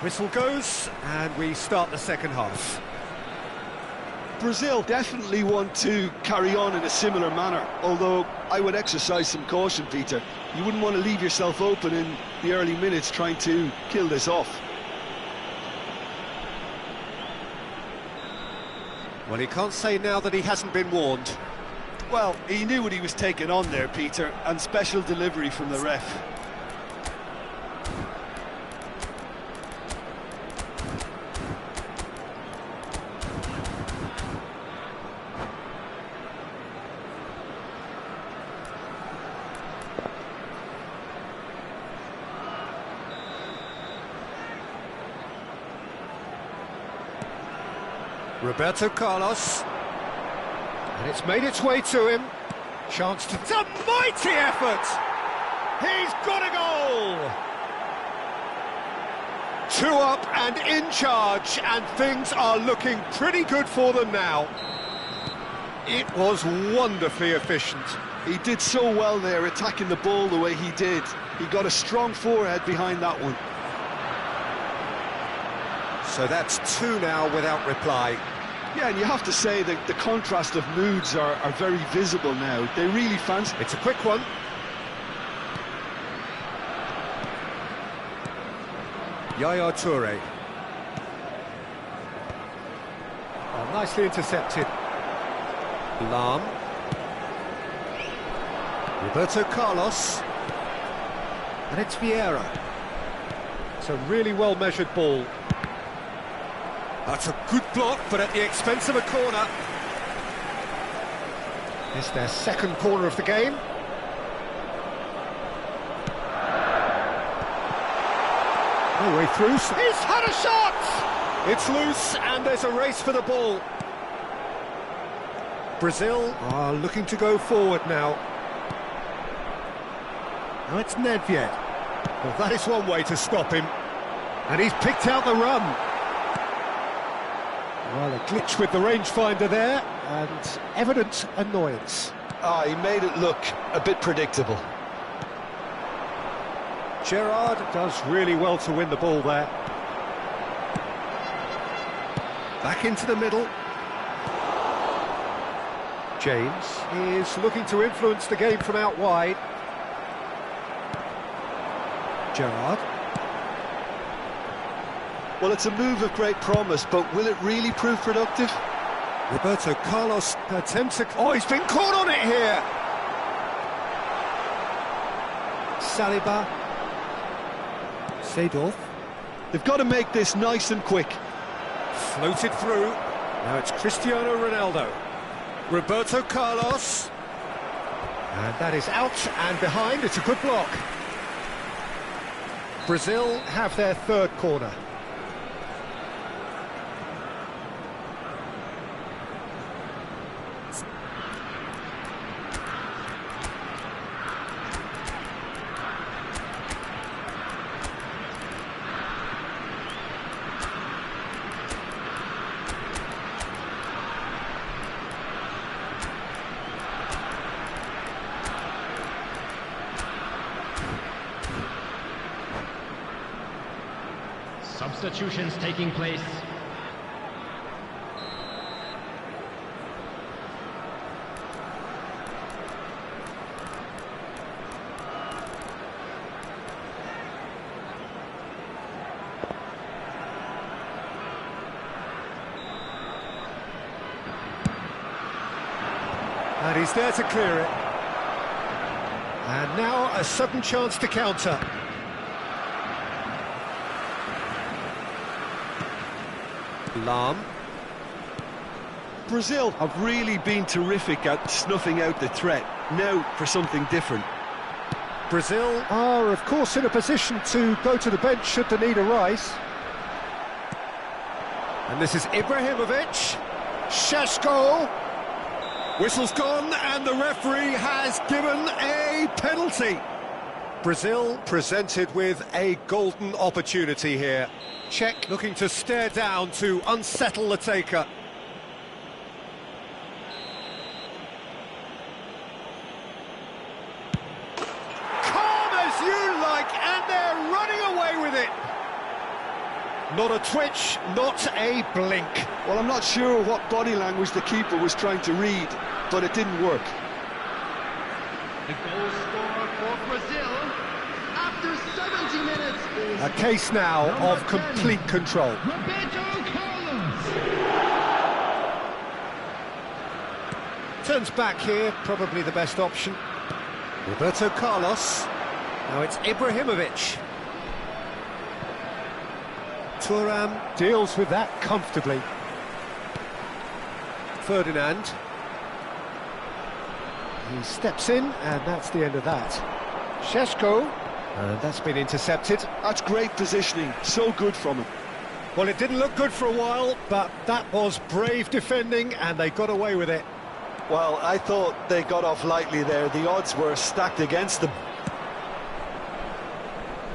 Whistle goes, and we start the second half. Brazil definitely want to carry on in a similar manner, although I would exercise some caution, Peter. You wouldn't want to leave yourself open in the early minutes trying to kill this off. Well, he can't say now that he hasn't been warned. Well, he knew what he was taking on there, Peter, and special delivery from the ref. Roberto Carlos, and it's made its way to him. Chance to... It's a mighty effort! He's got a goal! Two up and in charge, and things are looking pretty good for them now. It was wonderfully efficient. He did so well there, attacking the ball the way he did. He got a strong forehead behind that one. So that's two now without reply. Yeah, and you have to say that the contrast of moods are very visible now. They really fancy... It's a quick one. Yaya Toure. Oh, nicely intercepted. Lahm. Roberto Carlos. And it's Vieira. It's a really well-measured ball. That's a good block, but at the expense of a corner. It's their second corner of the game. No way through. He's had a shot! It's loose, and there's a race for the ball. Brazil are looking to go forward now. Now it's Nedved. Well, that is one way to stop him. And he's picked out the run. Well, a glitch with the rangefinder there, and evident annoyance. Ah, he made it look a bit predictable. Gerrard does really well to win the ball there. Back into the middle. James is looking to influence the game from out wide. Gerrard. Well, it's a move of great promise, but will it really prove productive? Roberto Carlos attempts to... Oh, he's been caught on it here! Saliba. Seedorf. They've got to make this nice and quick. Floated through. Now it's Cristiano Ronaldo. Roberto Carlos. And that is out and behind. It's a good block. Brazil have their third corner. Substitutions taking place. And he's there to clear it. And now a sudden chance to counter. Lahm. Brazil have really been terrific at snuffing out the threat. Now for something different. Brazil are, of course, in a position to go to the bench should the need arise. And this is Ibrahimovic. Šeško. Whistle's gone, and the referee has given a penalty. Brazil presented with a golden opportunity here. Czech looking to stare down to unsettle the taker. Calm as you like, and they're running away with it. Not a twitch, not a blink. Well, I'm not sure what body language the keeper was trying to read, but it didn't work. The goal scorer for Brazil after 70 minutes is A case now of complete control. Roberto Carlos. Turns back here, probably the best option. Roberto Carlos. Now it's Ibrahimovic. Thuram deals with that comfortably. Ferdinand. He steps in, and that's the end of that. Šeško, and that's been intercepted. That's great positioning, so good from him. Well, it didn't look good for a while, but that was brave defending, and they got away with it. Well, I thought they got off lightly there. The odds were stacked against them.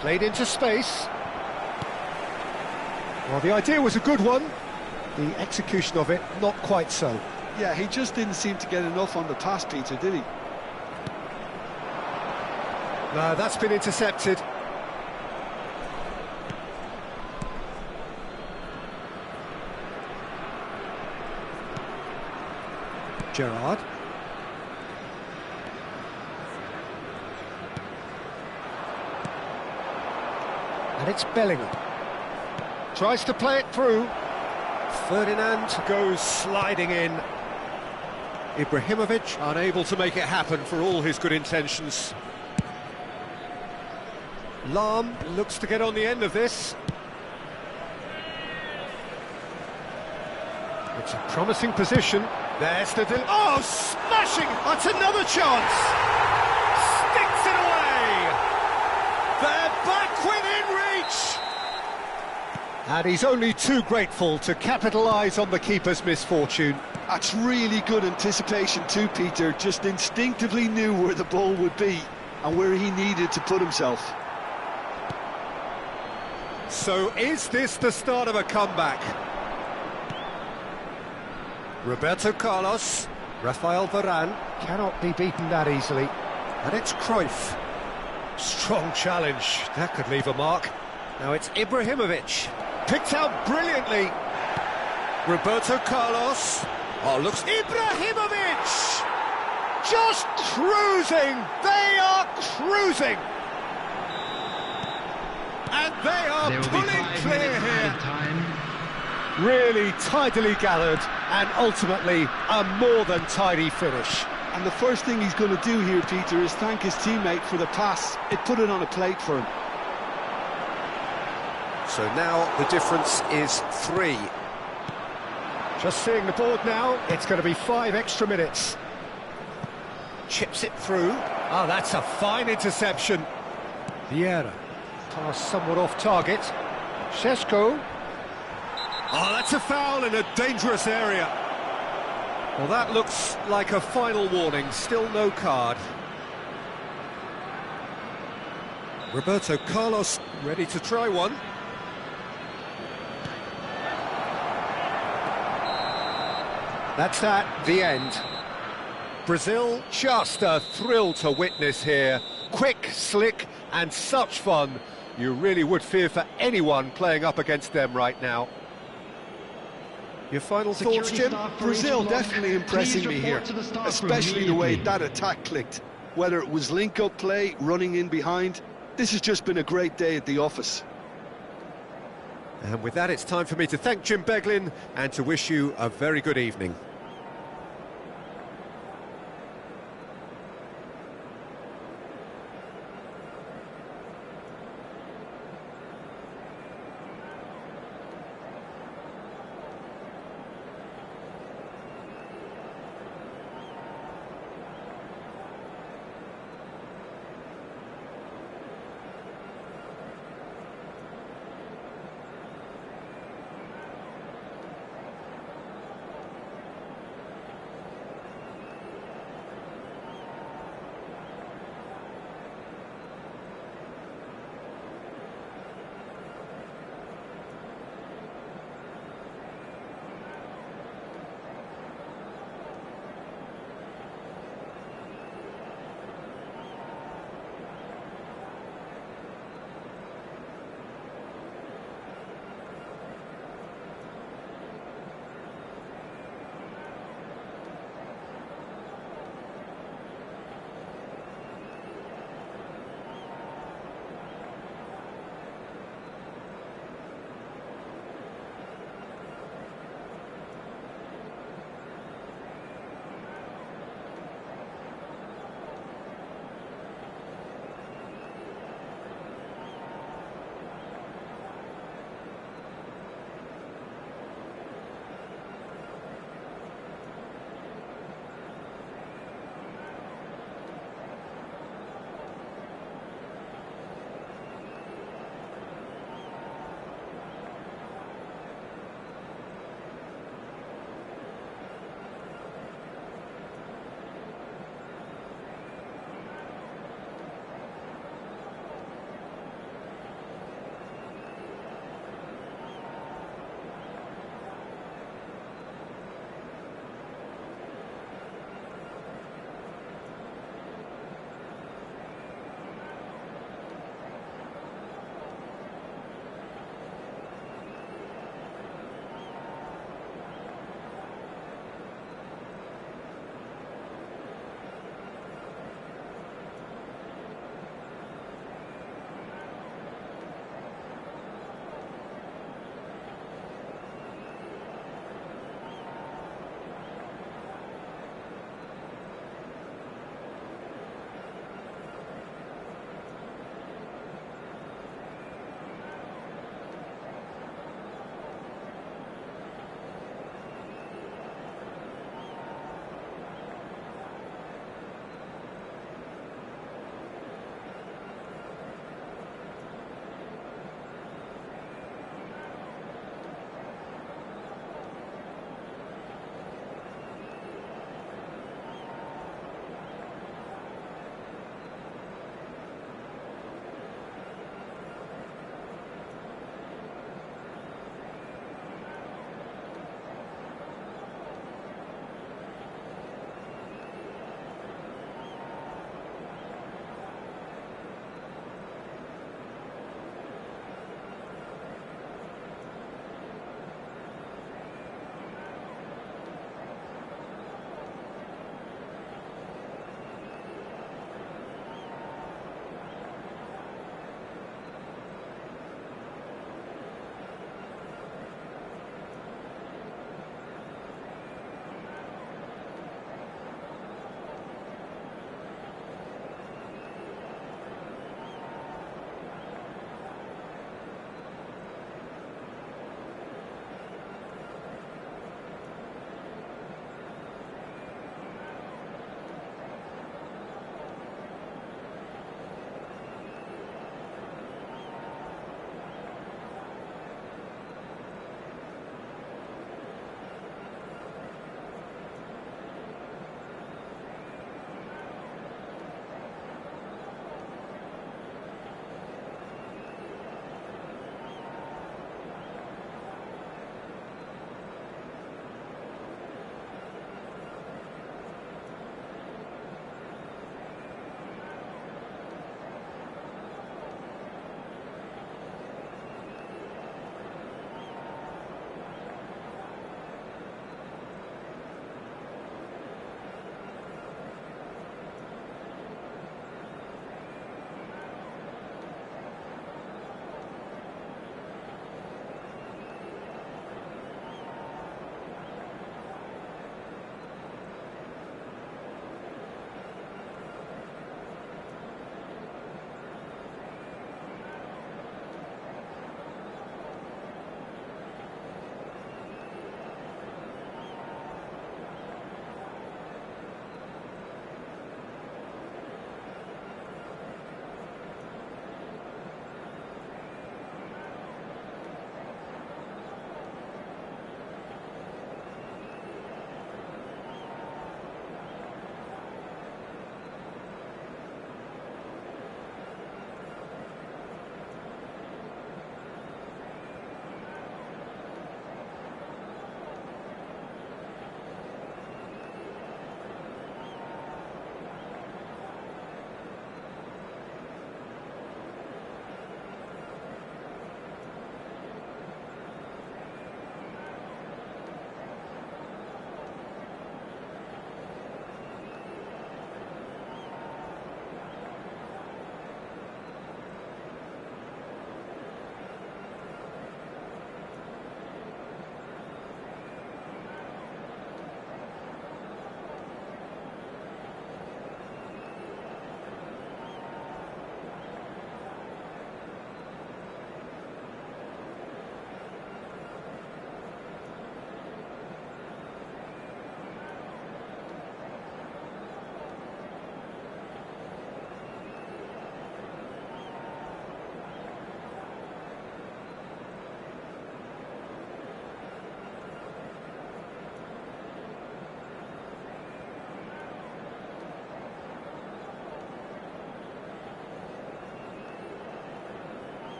Played into space. Well, the idea was a good one. The execution of it, not quite so. Yeah, he just didn't seem to get enough on the pass, Peter, did he? No, that's been intercepted. Gerrard. And it's Bellingham. Tries to play it through. Ferdinand goes sliding in. Ibrahimovic unable to make it happen for all his good intentions. Lahm looks to get on the end of this. It's a promising position. There's the... Oh, smashing! That's another chance! Sticks it away! They're back within reach! And he's only too grateful to capitalise on the keeper's misfortune. That's really good anticipation too, Peter. Just instinctively knew where the ball would be and where he needed to put himself. So is this the start of a comeback? Roberto Carlos, Rafael Varane cannot be beaten that easily. And it's Cruyff. Strong challenge, that could leave a mark. Now it's Ibrahimovic, picked out brilliantly. Roberto Carlos, oh looks, Ibrahimovic! Just cruising, they are cruising! And they are pulling clear here. Really tidily gathered and ultimately a more than tidy finish. And the first thing he's going to do here, Peter, is thank his teammate for the pass. It put it on a plate for him. So now the difference is 3. Just seeing the board now, it's going to be 5 extra minutes. Chips it through. Oh, that's a fine interception. Vieira. Pass somewhat off target. Šeško. Oh, that's a foul in a dangerous area. Well, that looks like a final warning. Still no card. Roberto Carlos ready to try one. That's that, the end. Brazil, just a thrill to witness here. Quick, slick, and such fun. You really would fear for anyone playing up against them right now. Your final thoughts, Jim? Brazil definitely impressing me here, especially the way that attack clicked. Whether it was link-up play, running in behind, this has just been a great day at the office. And with that, it's time for me to thank Jim Beglin and to wish you a very good evening.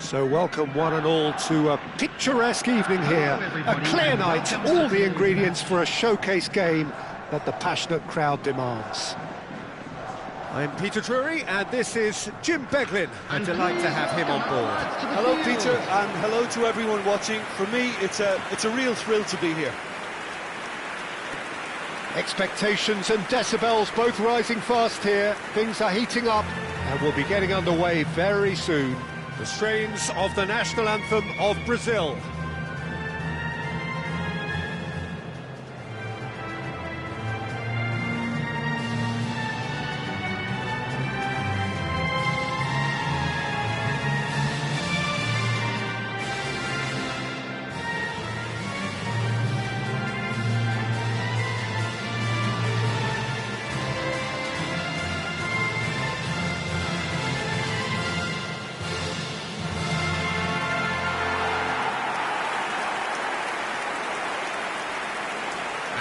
So welcome one and all to a picturesque evening here. A clear night, all the ingredients for a showcase game that the passionate crowd demands. I'm Peter Drury, and this is Jim Beglin. A delight to have him on board. Hello, Peter, and hello to everyone watching. For me, it's a real thrill to be here. Expectations and decibels both rising fast here. Things are heating up, and we'll be getting underway very soon. The strains of the national anthem of Brazil.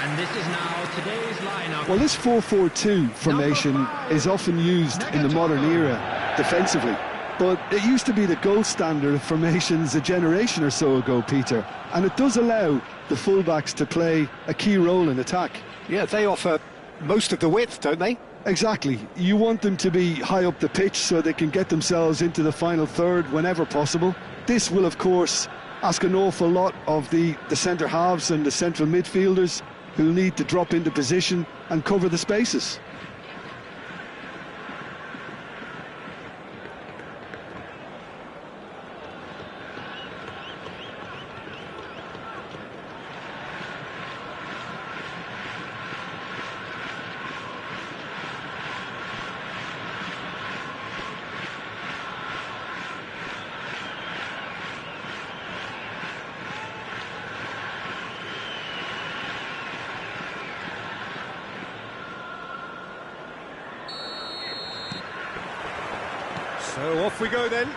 And this is now today's lineup. Well, this 4-4-2 formation is often used in the modern era defensively, but it used to be the gold standard of formations a generation or so ago, Peter, and it does allow the fullbacks to play a key role in attack. Yeah, they offer most of the width, don't they? Exactly. You want them to be high up the pitch so they can get themselves into the final third whenever possible. This will, of course, ask an awful lot of the centre halves and the central midfielders, who'll need to drop into position and cover the spaces. So off we go then.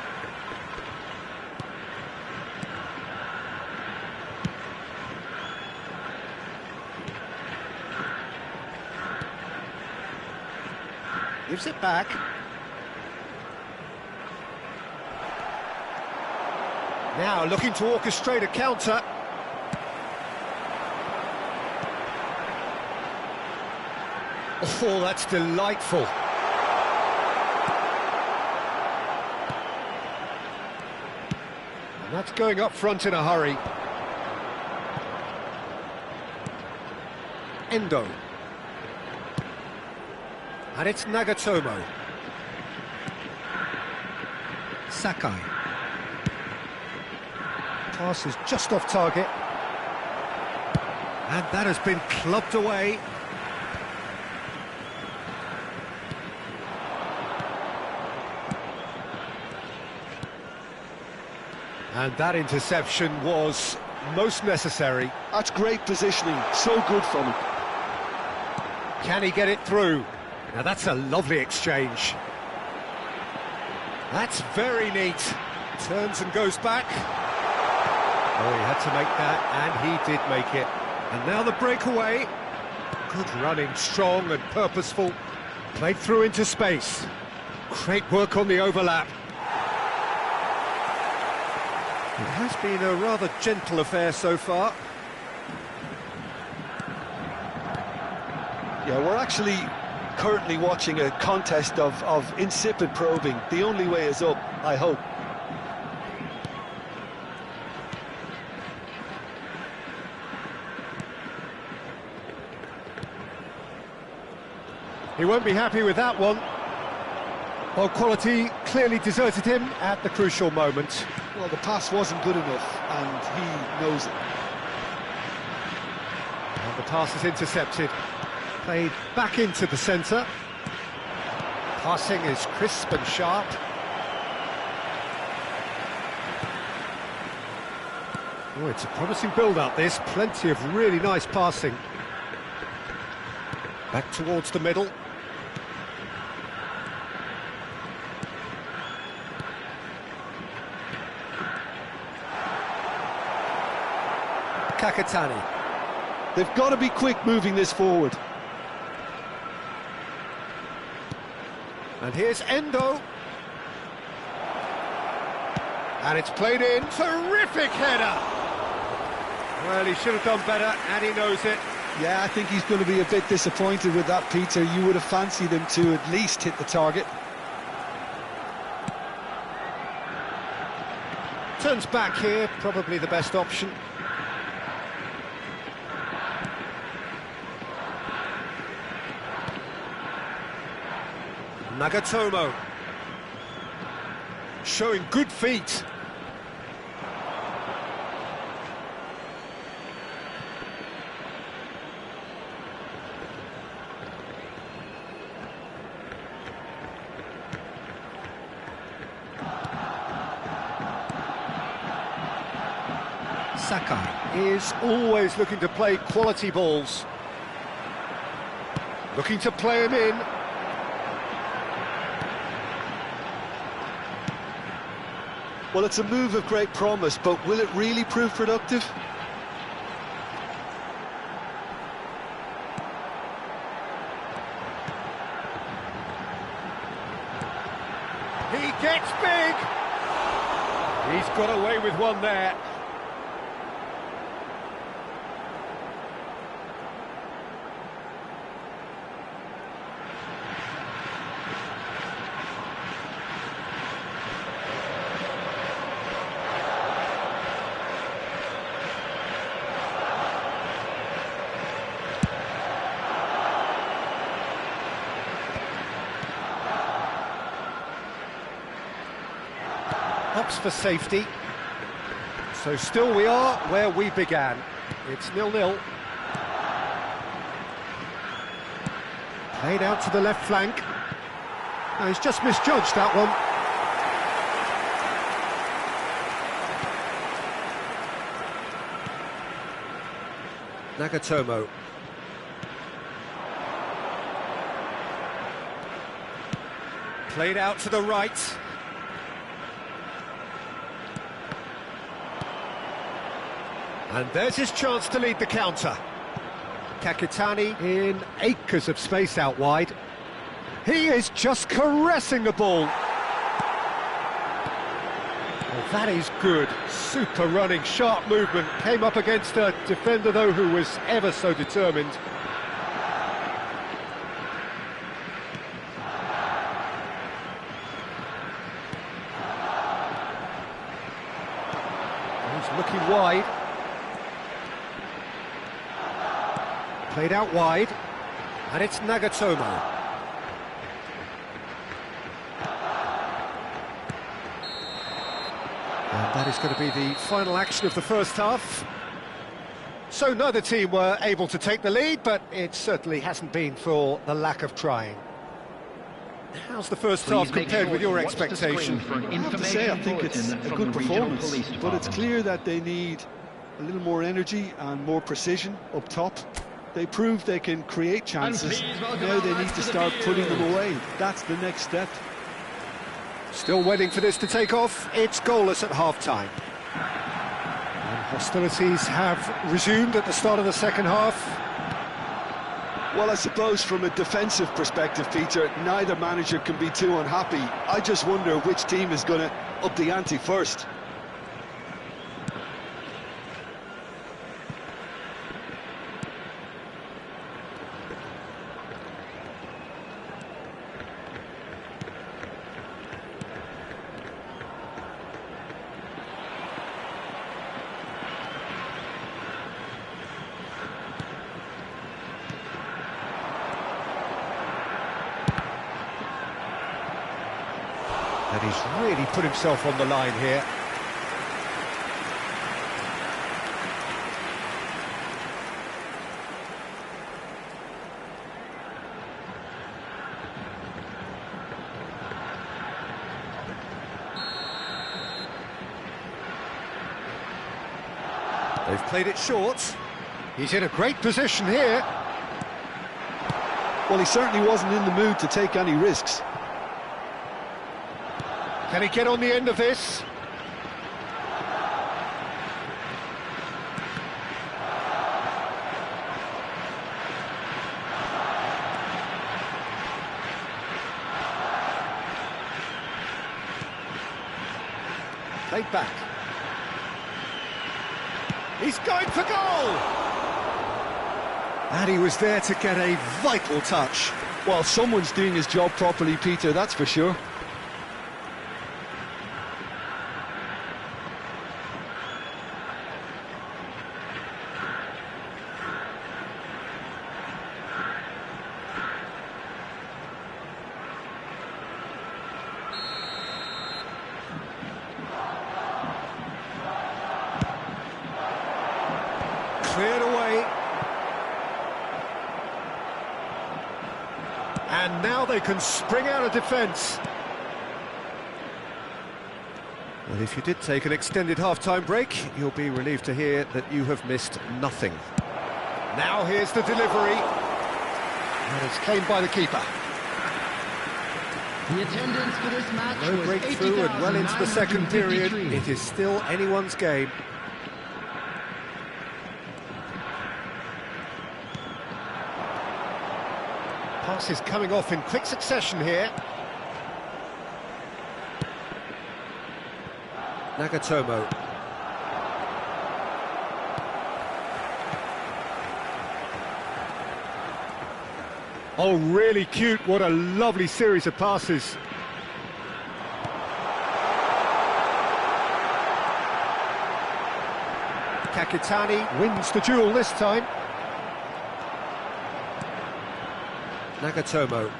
Gives it back. Now looking to orchestrate a counter. Oh, that's delightful. That's going up front in a hurry. Endo. And it's Nagatomo. Sakai. Pass is just off target. And that has been clubbed away. And that interception was most necessary. That's great positioning, so good from him. Can he get it through? Now that's a lovely exchange. That's very neat. Turns and goes back. Oh, he had to make that, and he did make it. And now the breakaway. Good running, strong and purposeful. Played through into space. Great work on the overlap. It has been a rather gentle affair so far. Yeah, we're actually currently watching a contest of insipid probing. The only way is up, I hope. He won't be happy with that one. Well, quality clearly deserted him at the crucial moment. Well, the pass wasn't good enough, and he knows it. And the pass is intercepted. Played back into the centre. Passing is crisp and sharp. Oh, it's a promising build-up, this. Plenty of really nice passing. Back towards the middle. Kakatani. They've got to be quick moving this forward. And here's Endo. And it's played in. Terrific header! Well, he should have done better, and he knows it. Yeah, I think he's going to be a bit disappointed with that, Peter. You would have fancied him to at least hit the target. Turns back here, probably the best option. Nagatomo. Showing good feet. Saka is always looking to play quality balls. Looking to play him in. Well, it's a move of great promise, but will it really prove productive? He gets big! He's got away with one there. Opts for safety. So still we are where we began. It's 0-0. Played out to the left flank. No, he's just misjudged that one. Nagatomo. Played out to the right. And there's his chance to lead the counter. Kakitani in acres of space out wide. He is just caressing the ball. Well, that is good. Super running, sharp movement. Came up against a defender, though, who was ever so determined. He's looking wide. Played out wide, and it's Nagatomo. And that is going to be the final action of the first half. So neither team were able to take the lead, but it certainly hasn't been for the lack of trying. How's the first half compared with your expectation? I have to say, I think it's a good performance, but it's clear that they need a little more energy and more precision up top. They proved they can create chances. Now they need to start putting them away. That's the next step. Still waiting for this to take off. It's goalless at half-time. And hostilities have resumed at the start of the second half. Well, I suppose from a defensive perspective, Peter, neither manager can be too unhappy. I just wonder which team is going to up the ante first. And he's really put himself on the line here. They've played it short. He's in a great position here. Well, he certainly wasn't in the mood to take any risks. Can he get on the end of this? Played back. He's going for goal! And he was there to get a vital touch. Well, someone's doing his job properly, Peter, that's for sure. Cleared away. And now they can spring out of defence. Well, if you did take an extended half-time break, you'll be relieved to hear that you have missed nothing. Now here's the delivery. And it's claimed by the keeper. The attendance for this match No was breakthrough and well into the second period. 80,953. It is still anyone's game. Passes coming off in quick succession here. Nagatomo. Oh, really cute. What a lovely series of passes. Kakitani wins the duel this time. Nagatomo.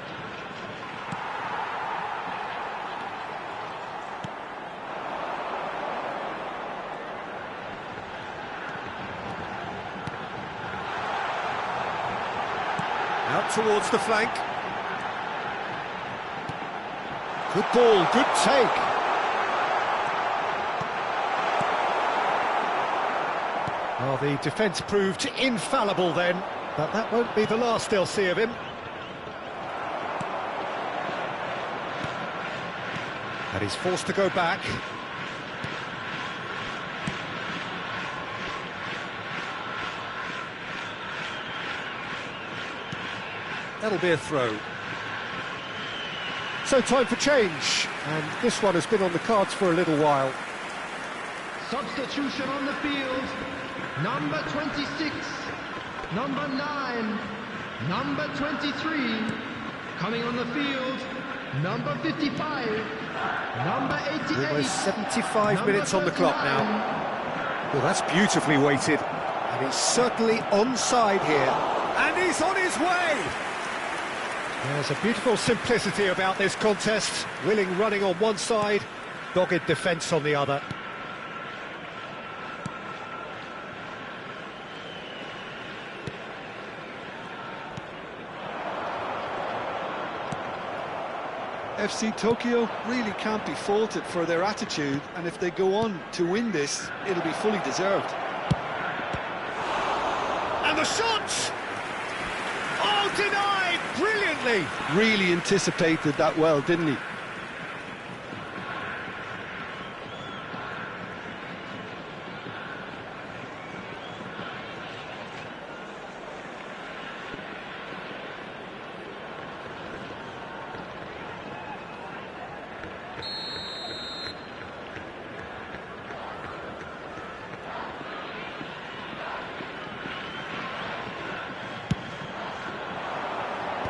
Out towards the flank. Good ball, good take. Well, the defence proved infallible then, but that won't be the last they'll see of him. And he's forced to go back. That'll be a throw. So time for change, and this one has been on the cards for a little while. Substitution on the field. Number 26, number 9, number 23. Coming on the field, number 55, number 88. Almost 75 minutes on the clock now. Well, that's beautifully weighted, and he's certainly onside here. And he's on his way! There's a beautiful simplicity about this contest. Willing running on one side, dogged defence on the other. FC Tokyo really can't be faulted for their attitude, and if they go on to win this, it'll be fully deserved. And the shot! Oh, denied brilliantly! Really anticipated that well, didn't he?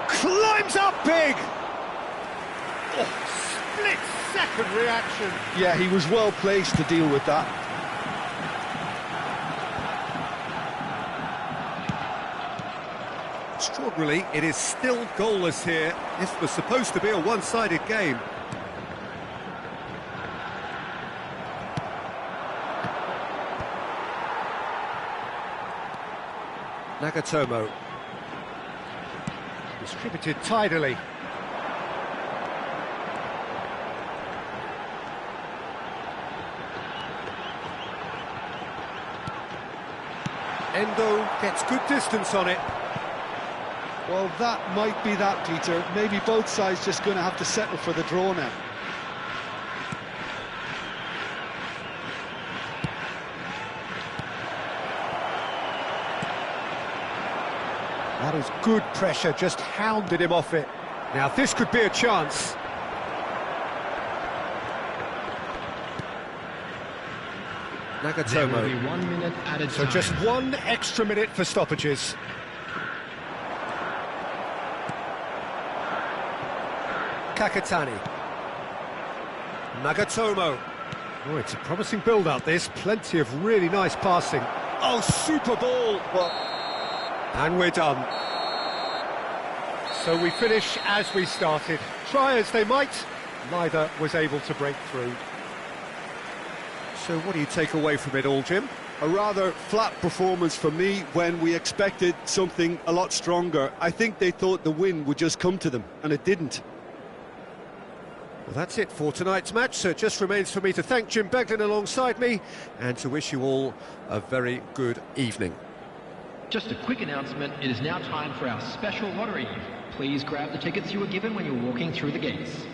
Climbs up big! Oh, split-second reaction. Yeah, he was well placed to deal with that. Extraordinarily, it is still goalless here. This was supposed to be a one-sided game. Nagatomo. Distributed tidily. Endo gets good distance on it. Well, that might be that, Peter. Maybe both sides just going to have to settle for the draw now. That is good pressure, just hounded him off it. Now this could be a chance. There will be Nagatomo. 1 minute added So time. just 1 extra minute for stoppages. Kakatani. Nagatomo. Oh, it's a promising build-up, this. Plenty of really nice passing. Oh, super ball! Well, and we're done. So we finish as we started. Try as they might, neither was able to break through. So what do you take away from it all, Jim? A rather flat performance for me when we expected something a lot stronger. I think they thought the win would just come to them, and it didn't. Well, that's it for tonight's match, so it just remains for me to thank Jim Beglin alongside me and to wish you all a very good evening. Just a quick announcement, it is now time for our special lottery. Please grab the tickets you were given when you were walking through the gates.